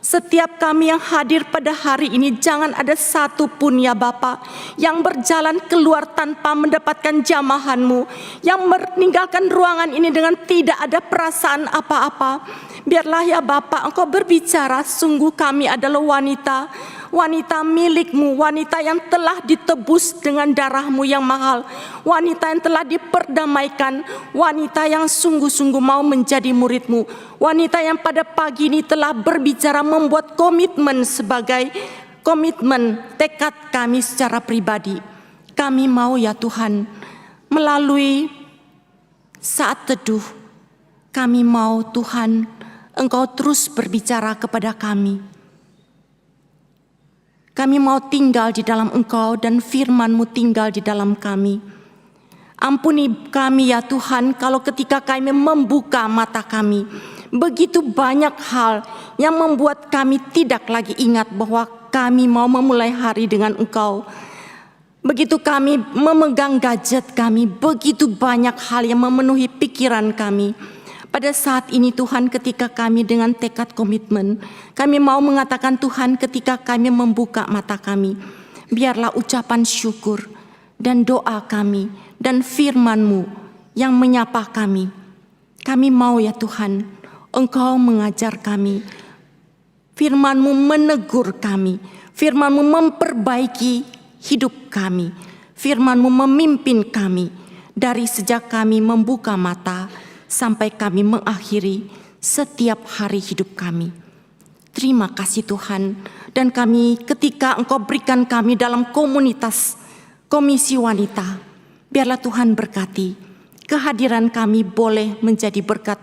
Setiap kami yang hadir pada hari ini, jangan ada satu pun ya Bapa yang berjalan keluar tanpa mendapatkan jamahan-Mu, yang meninggalkan ruangan ini dengan tidak ada perasaan apa-apa. Biarlah ya Bapa Engkau berbicara, sungguh kami adalah wanita, wanita milik-Mu, wanita yang telah ditebus dengan darah-Mu yang mahal, wanita yang telah diperdamaikan, wanita yang sungguh-sungguh mau menjadi murid-Mu, wanita yang pada pagi ini telah berbicara membuat komitmen sebagai komitmen tekad kami secara pribadi. Kami mau ya Tuhan, melalui saat teduh, kami mau Tuhan Engkau terus berbicara kepada kami. Kami mau tinggal di dalam Engkau dan firman-Mu tinggal di dalam kami. Ampuni kami ya Tuhan kalau ketika kami membuka mata kami, begitu banyak hal yang membuat kami tidak lagi ingat bahwa kami mau memulai hari dengan Engkau. Begitu kami memegang gadget kami, begitu banyak hal yang memenuhi pikiran kami. Pada saat ini Tuhan, ketika kami dengan tekad komitmen, kami mau mengatakan Tuhan, ketika kami membuka mata kami, biarlah ucapan syukur dan doa kami dan firman-Mu yang menyapa kami. Kami mau ya Tuhan, Engkau mengajar kami, firman-Mu menegur kami, firman-Mu memperbaiki hidup kami, firman-Mu memimpin kami dari sejak kami membuka mata sampai kami mengakhiri setiap hari hidup kami. Terima kasih Tuhan, dan kami ketika Engkau berikan kami dalam komunitas komisi wanita, biarlah Tuhan berkati. Kehadiran kami boleh menjadi berkat,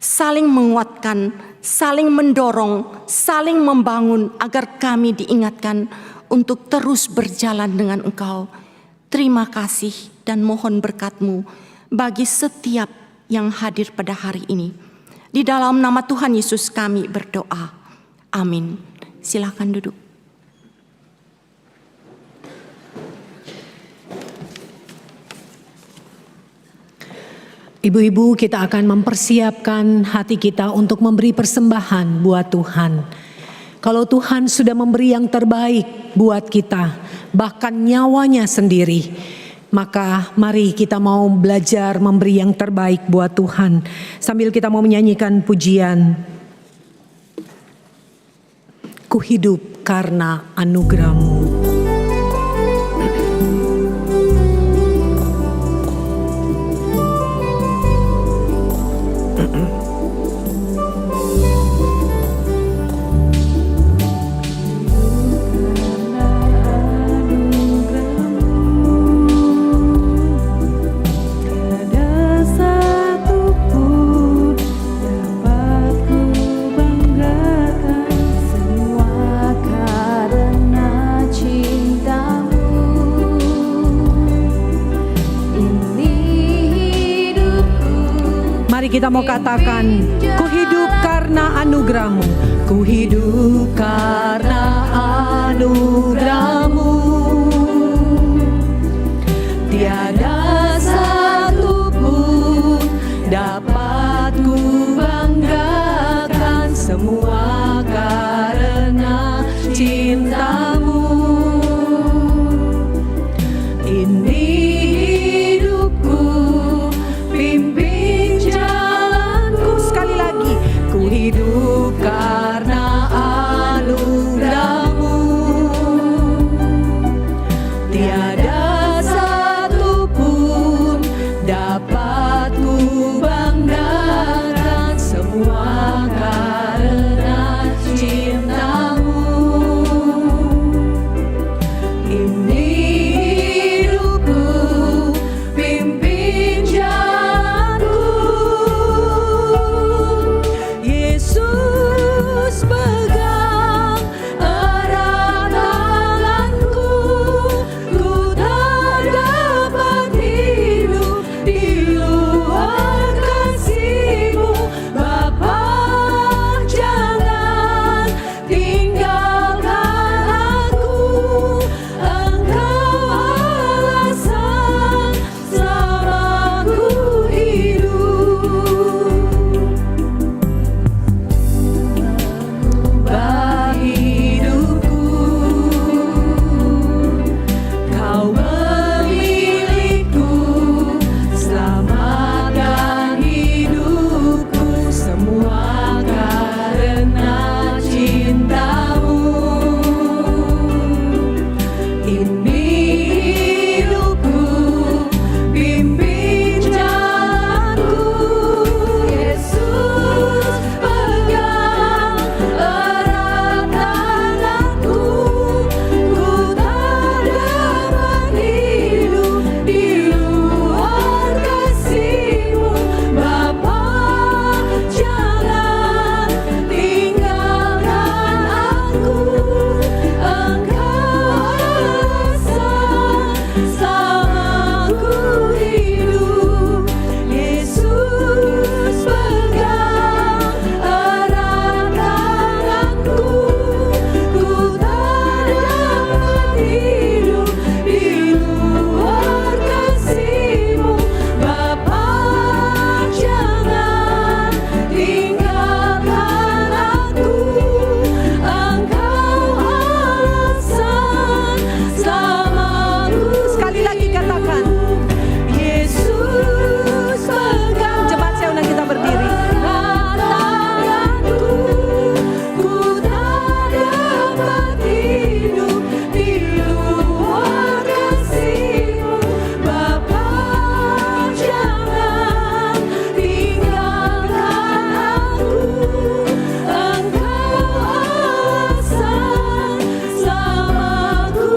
saling menguatkan, saling mendorong, saling membangun agar kami diingatkan untuk terus berjalan dengan Engkau. Terima kasih dan mohon berkat-Mu bagi setiap yang hadir pada hari ini. Di dalam nama Tuhan Yesus kami berdoa. Amin. Silakan duduk. Ibu-ibu, kita akan mempersiapkan hati kita untuk memberi persembahan buat Tuhan. Kalau Tuhan sudah memberi yang terbaik buat kita, bahkan nyawanya sendiri, maka mari kita mau belajar memberi yang terbaik buat Tuhan. Sambil kita mau menyanyikan pujian, Ku hidup karena anugerah-Mu. Mari kita mau katakan, ku hidup karena anugerah-Mu. Ku hidup karena anugerah-Mu. Tiada satu pun dapat ku banggakan, semua karena cinta-Mu. Ini hidupku, pimpin jalanku. Sekali lagi, ku hidup karena anugerah-Mu. Tiada satu pun dapat ku banggakan, semua karena cinta-Mu. Ini hidupku, pimpin jalanku. Yesus pegang erat tanganku, ku tak dapat hidup di luar kasih-Mu. Bapa, jangan tinggalkan aku, Engkau alasan selama ku hidup. Mengubah hidupku, Kau memilihku, selamatkan hidupku, semua karena cinta-Mu. Ini hidupku, pimpin jalanku. Yesus pegang erat tanganku, ku tak dapat hidup di luar kasih-Mu. Bapa, jangan tinggalkan aku, Engkau alasan selama ku hidup. Yesus pegang erat tanganku, ku tak dapat hidup di luar kasih-Mu. Bapa, jangan tinggalkan aku, Engkau alasan selama ku. Sekali lagi katakan, Yesus pegang. Cepat saya undang kita berdiri. Tanganku, ku tak dapat hidup di luar kasih-Mu. Bapa, jangan tinggalkan aku, Engkau alasan selama ku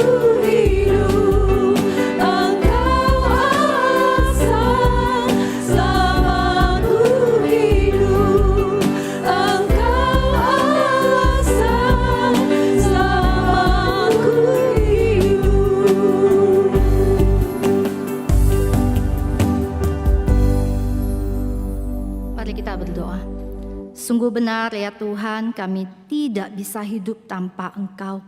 hidup. Engkau alasan selama ku hidup. Engkau alasan selama ku hidup. Mari kita berdoa. Sungguh benar ya Tuhan, kami tidak bisa hidup tanpa Engkau.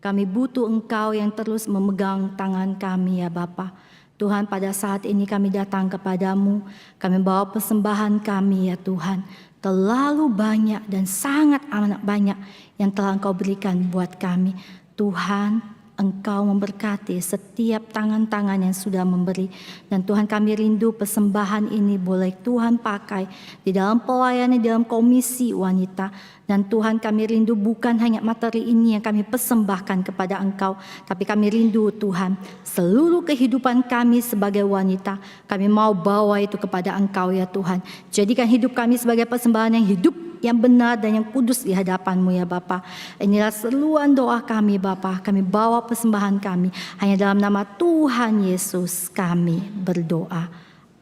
Kami butuh Engkau yang terus memegang tangan kami ya Bapa. Tuhan, pada saat ini kami datang kepadamu, kami bawa persembahan kami ya Tuhan. Terlalu banyak dan sangat amat banyak yang telah Engkau berikan buat kami. Tuhan, Engkau memberkati setiap tangan-tangan yang sudah memberi. Dan Tuhan, kami rindu persembahan ini boleh Tuhan pakai di dalam pelayanan, di dalam komisi wanita. Dan Tuhan, kami rindu bukan hanya materi ini yang kami persembahkan kepada Engkau, tapi kami rindu Tuhan, seluruh kehidupan kami sebagai wanita, kami mau bawa itu kepada Engkau ya Tuhan. Jadikan hidup kami sebagai persembahan yang hidup, yang benar dan yang kudus di hadapan-Mu ya Bapa. Inilah seruan doa kami Bapa. Kami bawa persembahan kami. Hanya dalam nama Tuhan Yesus kami berdoa.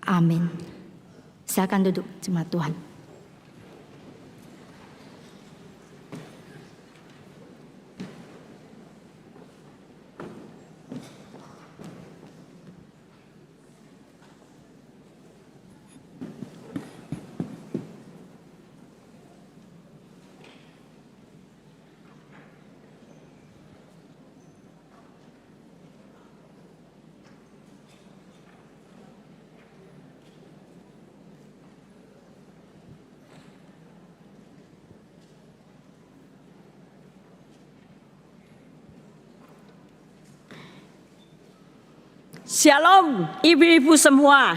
Amin. Silakan duduk jemaat Tuhan. Shalom ibu-ibu semua.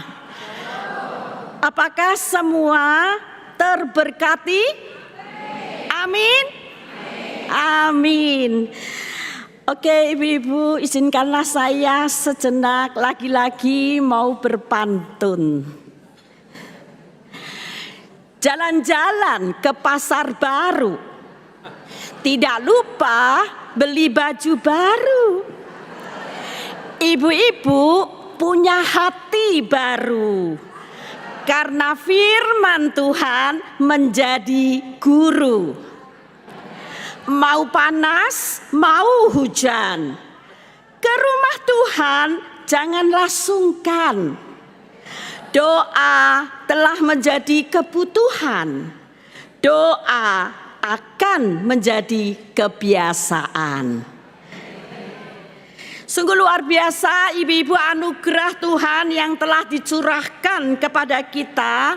Apakah semua terberkati? Amin. Amin. Oke ibu-ibu, izinkanlah saya sejenak lagi-lagi mau berpantun. Jalan-jalan ke pasar baru, tidak lupa beli baju baru. Ibu-ibu punya hati baru, karena firman Tuhan menjadi guru. Mau panas, mau hujan, ke rumah Tuhan janganlah sungkan. Doa telah menjadi kebutuhan. Doa akan menjadi kebiasaan. Sungguh luar biasa ibu-ibu anugerah Tuhan yang telah dicurahkan kepada kita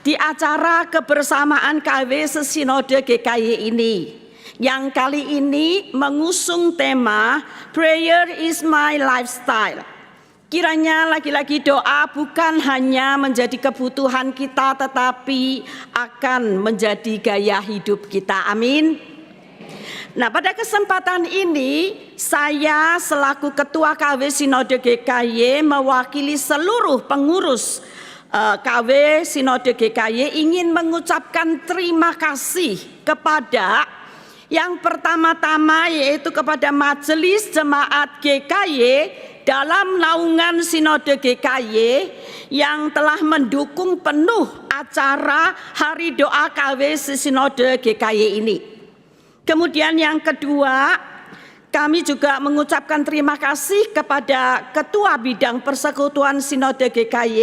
di acara kebersamaan KW Sesinode GKY ini. Yang kali ini mengusung tema Prayer is my lifestyle. Kiranya lagi-lagi doa bukan hanya menjadi kebutuhan kita, tetapi akan menjadi gaya hidup kita. Amin. Nah, pada kesempatan ini saya selaku Ketua KW Sinode GKY mewakili seluruh pengurus KW Sinode GKY ingin mengucapkan terima kasih kepada yang pertama-tama yaitu kepada Majelis Jemaat GKY dalam naungan Sinode GKY yang telah mendukung penuh acara Hari Doa KW Sinode GKY ini. Kemudian yang kedua, kami juga mengucapkan terima kasih kepada Ketua Bidang Persekutuan Sinode GKY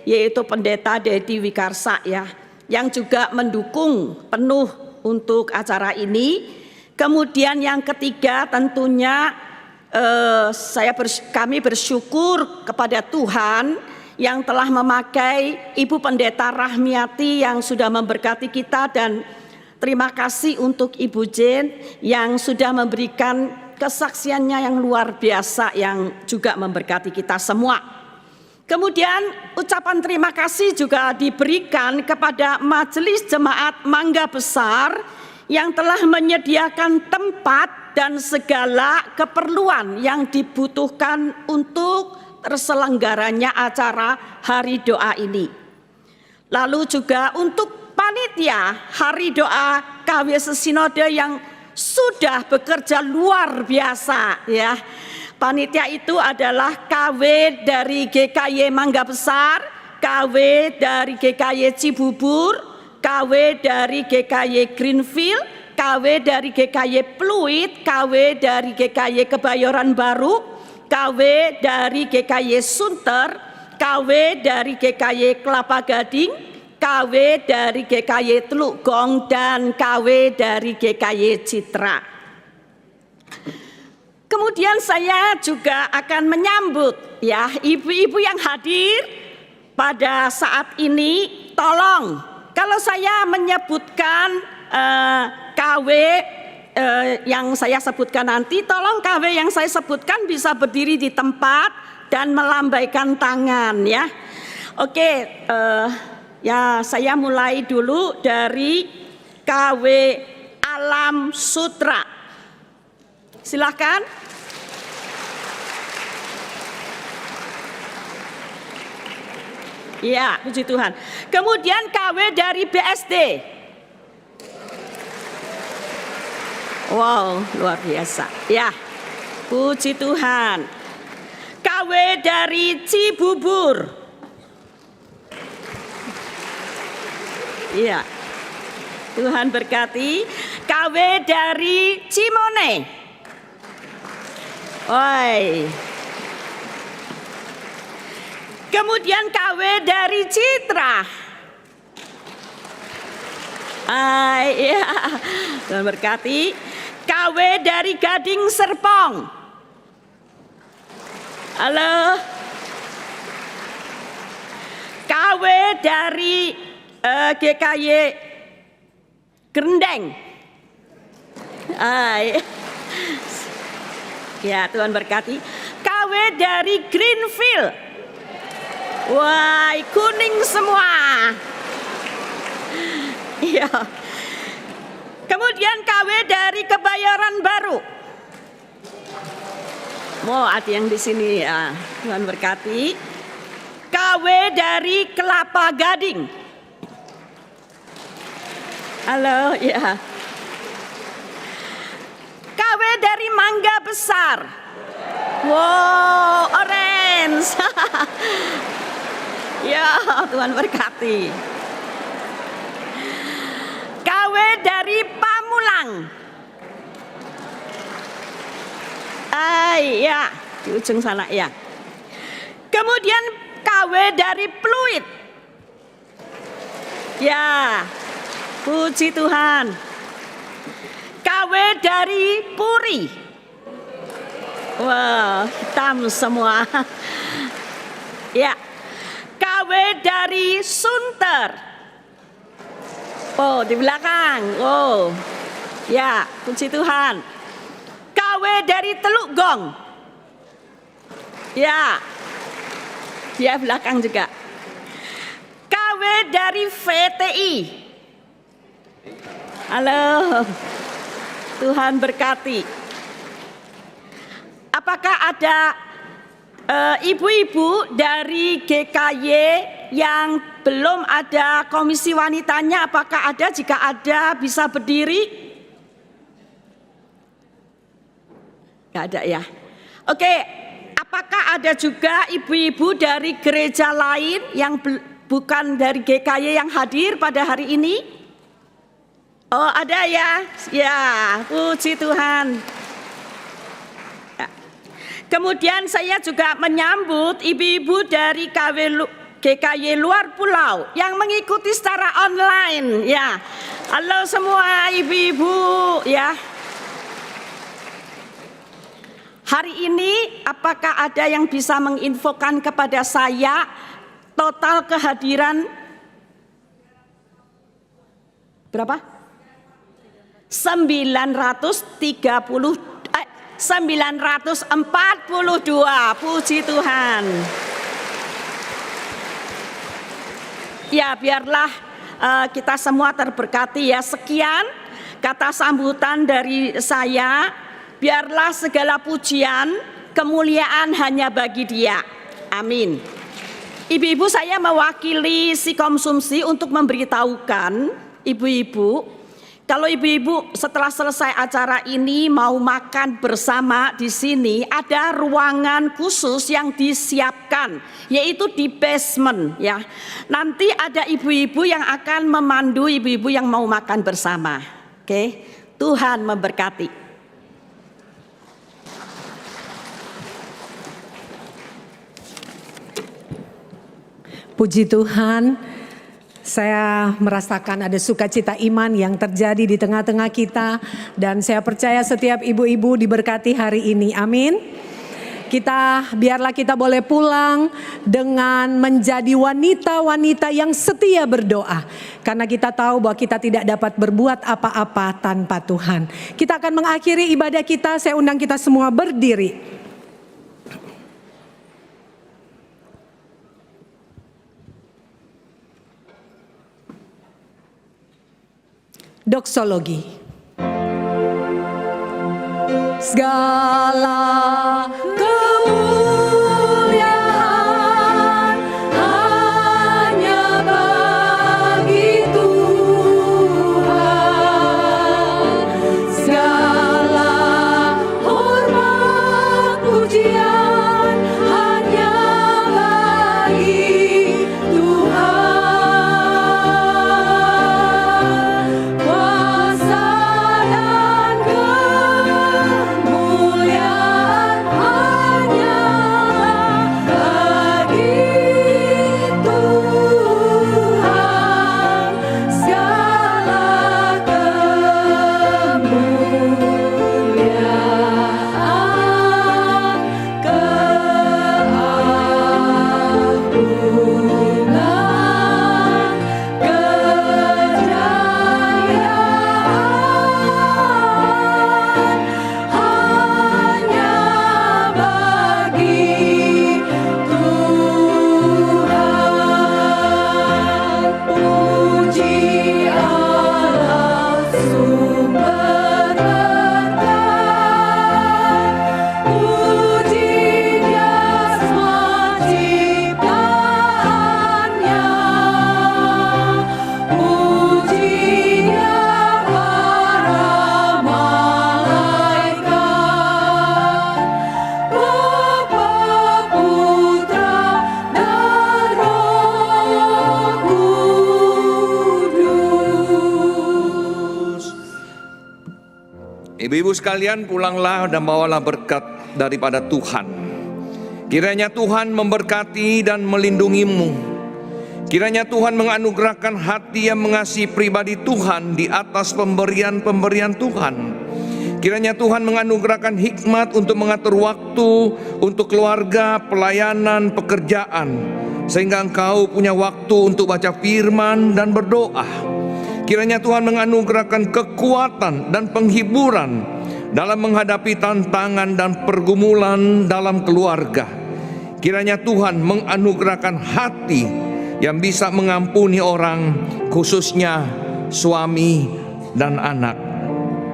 yaitu Pendeta Dedi Wikarsa ya, yang juga mendukung penuh untuk acara ini. Kemudian yang ketiga tentunya kami bersyukur kepada Tuhan yang telah memakai Ibu Pendeta Rahmiati yang sudah memberkati kita, dan terima kasih untuk Ibu Jen yang sudah memberikan kesaksiannya yang luar biasa yang juga memberkati kita semua. Kemudian ucapan terima kasih juga diberikan kepada Majelis Jemaat Mangga Besar yang telah menyediakan tempat dan segala keperluan yang dibutuhkan untuk terselenggaranya acara Hari Doa ini. Lalu juga untuk panitia Hari Doa KW Sesinode yang sudah bekerja luar biasa ya. Panitia itu adalah KW dari GKY Mangga Besar, KW dari GKY Cibubur, KW dari GKY Greenfield, KW dari GKY Pluit, KW dari GKY Kebayoran Baru, KW dari GKY Sunter, KW dari GKY Kelapa Gading, KW dari GKY Teluk Gong, dan KW dari GKY Citra. Kemudian saya juga akan menyambut ya ibu-ibu yang hadir pada saat ini. Tolong kalau saya menyebutkan KW yang saya sebutkan nanti, tolong KW yang saya sebutkan bisa berdiri di tempat dan melambaikan tangan ya. Oke, ya saya mulai dulu dari KW Alam Sutra. Silakan. Ya, puji Tuhan. Kemudian KW dari BSD. Wow, luar biasa. Ya, puji Tuhan. KW dari Cibubur. Iya, Tuhan berkati. KW dari Cimone. Oi. Kemudian KW dari Citra. Iya, Tuhan berkati. KW dari Gading Serpong. Halo. KW dari GKY Grendeng. Ya, Tuhan berkati. KW KW dari Greenfield. Wah, kuning semua. Iya. Kemudian KW dari Kebayoran Baru. Wow, ada yang di sini ya. Tuhan berkati. KW dari Kelapa Gading. Halo, ya. KW dari Mangga Besar. Wow, orange. Ya, Tuhan berkati. KW dari Pamulang. Ya, di ujung sana ya. Kemudian KW dari Pluit. Ya, puji Tuhan. KW dari Puri. Wah, hitam semua. Ya, KW dari Sunter. Oh, di belakang. Oh, ya, puji Tuhan. KW dari Teluk Gong. Ya, dia belakang juga. KW dari VTI. Halo, Tuhan berkati. Apakah ada ibu-ibu dari GKY yang belum ada komisi wanitanya? Apakah ada? Jika ada, bisa berdiri. Gak ada ya. Oke, apakah ada juga ibu-ibu dari gereja lain yang bukan dari GKY yang hadir pada hari ini? Oh, ada ya. Ya, puji Tuhan. Ya. Kemudian saya juga menyambut ibu-ibu dari GKY luar pulau yang mengikuti secara online. Ya, halo semua ibu-ibu. Ya. Hari ini apakah ada yang bisa menginfokan kepada saya total kehadiran berapa? 942. Puji Tuhan. Ya, biarlah kita semua terberkati ya. Sekian kata sambutan dari saya. Biarlah segala pujian, kemuliaan hanya bagi Dia. Amin. Ibu-ibu, saya mewakili si konsumsi untuk memberitahukan ibu-ibu, kalau ibu-ibu setelah selesai acara ini mau makan bersama di sini, ada ruangan khusus yang disiapkan, yaitu di basement ya. Nanti ada ibu-ibu yang akan memandu ibu-ibu yang mau makan bersama. Oke, Tuhan memberkati. Puji Tuhan, saya merasakan ada sukacita iman yang terjadi di tengah-tengah kita. Dan saya percaya setiap ibu-ibu diberkati hari ini, amin. Biarlah kita boleh pulang dengan menjadi wanita-wanita yang setia berdoa. Karena kita tahu bahwa kita tidak dapat berbuat apa-apa tanpa Tuhan. Kita akan mengakhiri ibadah kita, saya undang kita semua berdiri. Doksologi. Segala kemuliaan hanya bagi Tuhan. Segala hormat pujian hanya bagi Tuhan. Kuasa dan kemuliaan Ibu-ibu sekalian, pulanglah dan bawalah berkat daripada Tuhan. Kiranya Tuhan memberkati dan melindungimu. Kiranya Tuhan menganugerahkan hati yang mengasihi pribadi Tuhan di atas pemberian-pemberian Tuhan. Kiranya Tuhan menganugerahkan hikmat untuk mengatur waktu untuk keluarga, pelayanan, pekerjaan, sehingga engkau punya waktu untuk baca firman dan berdoa. Kiranya Tuhan menganugerahkan kekuatan dan penghiburan dalam menghadapi tantangan dan pergumulan dalam keluarga. Kiranya Tuhan menganugerahkan hati yang bisa mengampuni orang, khususnya suami dan anak.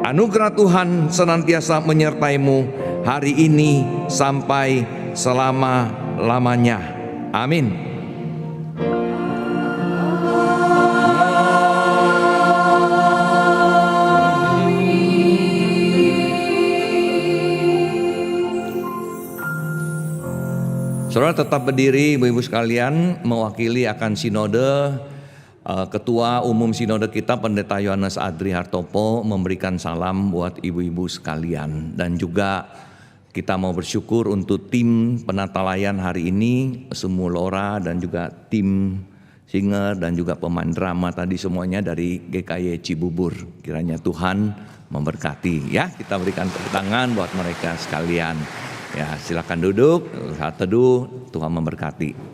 Anugerah Tuhan senantiasa menyertaimu hari ini sampai selama-lamanya. Amin. Saudara tetap berdiri, ibu-ibu sekalian, mewakili akan sinode. Ketua Umum Sinode kita Pendeta Yohanes Adri Hartopo memberikan salam buat ibu-ibu sekalian. Dan juga kita mau bersyukur untuk tim penata layan hari ini, Semulora dan juga tim singer dan juga pemain drama tadi semuanya dari GKY Cibubur. Kiranya Tuhan memberkati ya. Kita berikan tepuk tangan buat mereka sekalian. Ya, silakan duduk, saat teduh, Tuhan memberkati.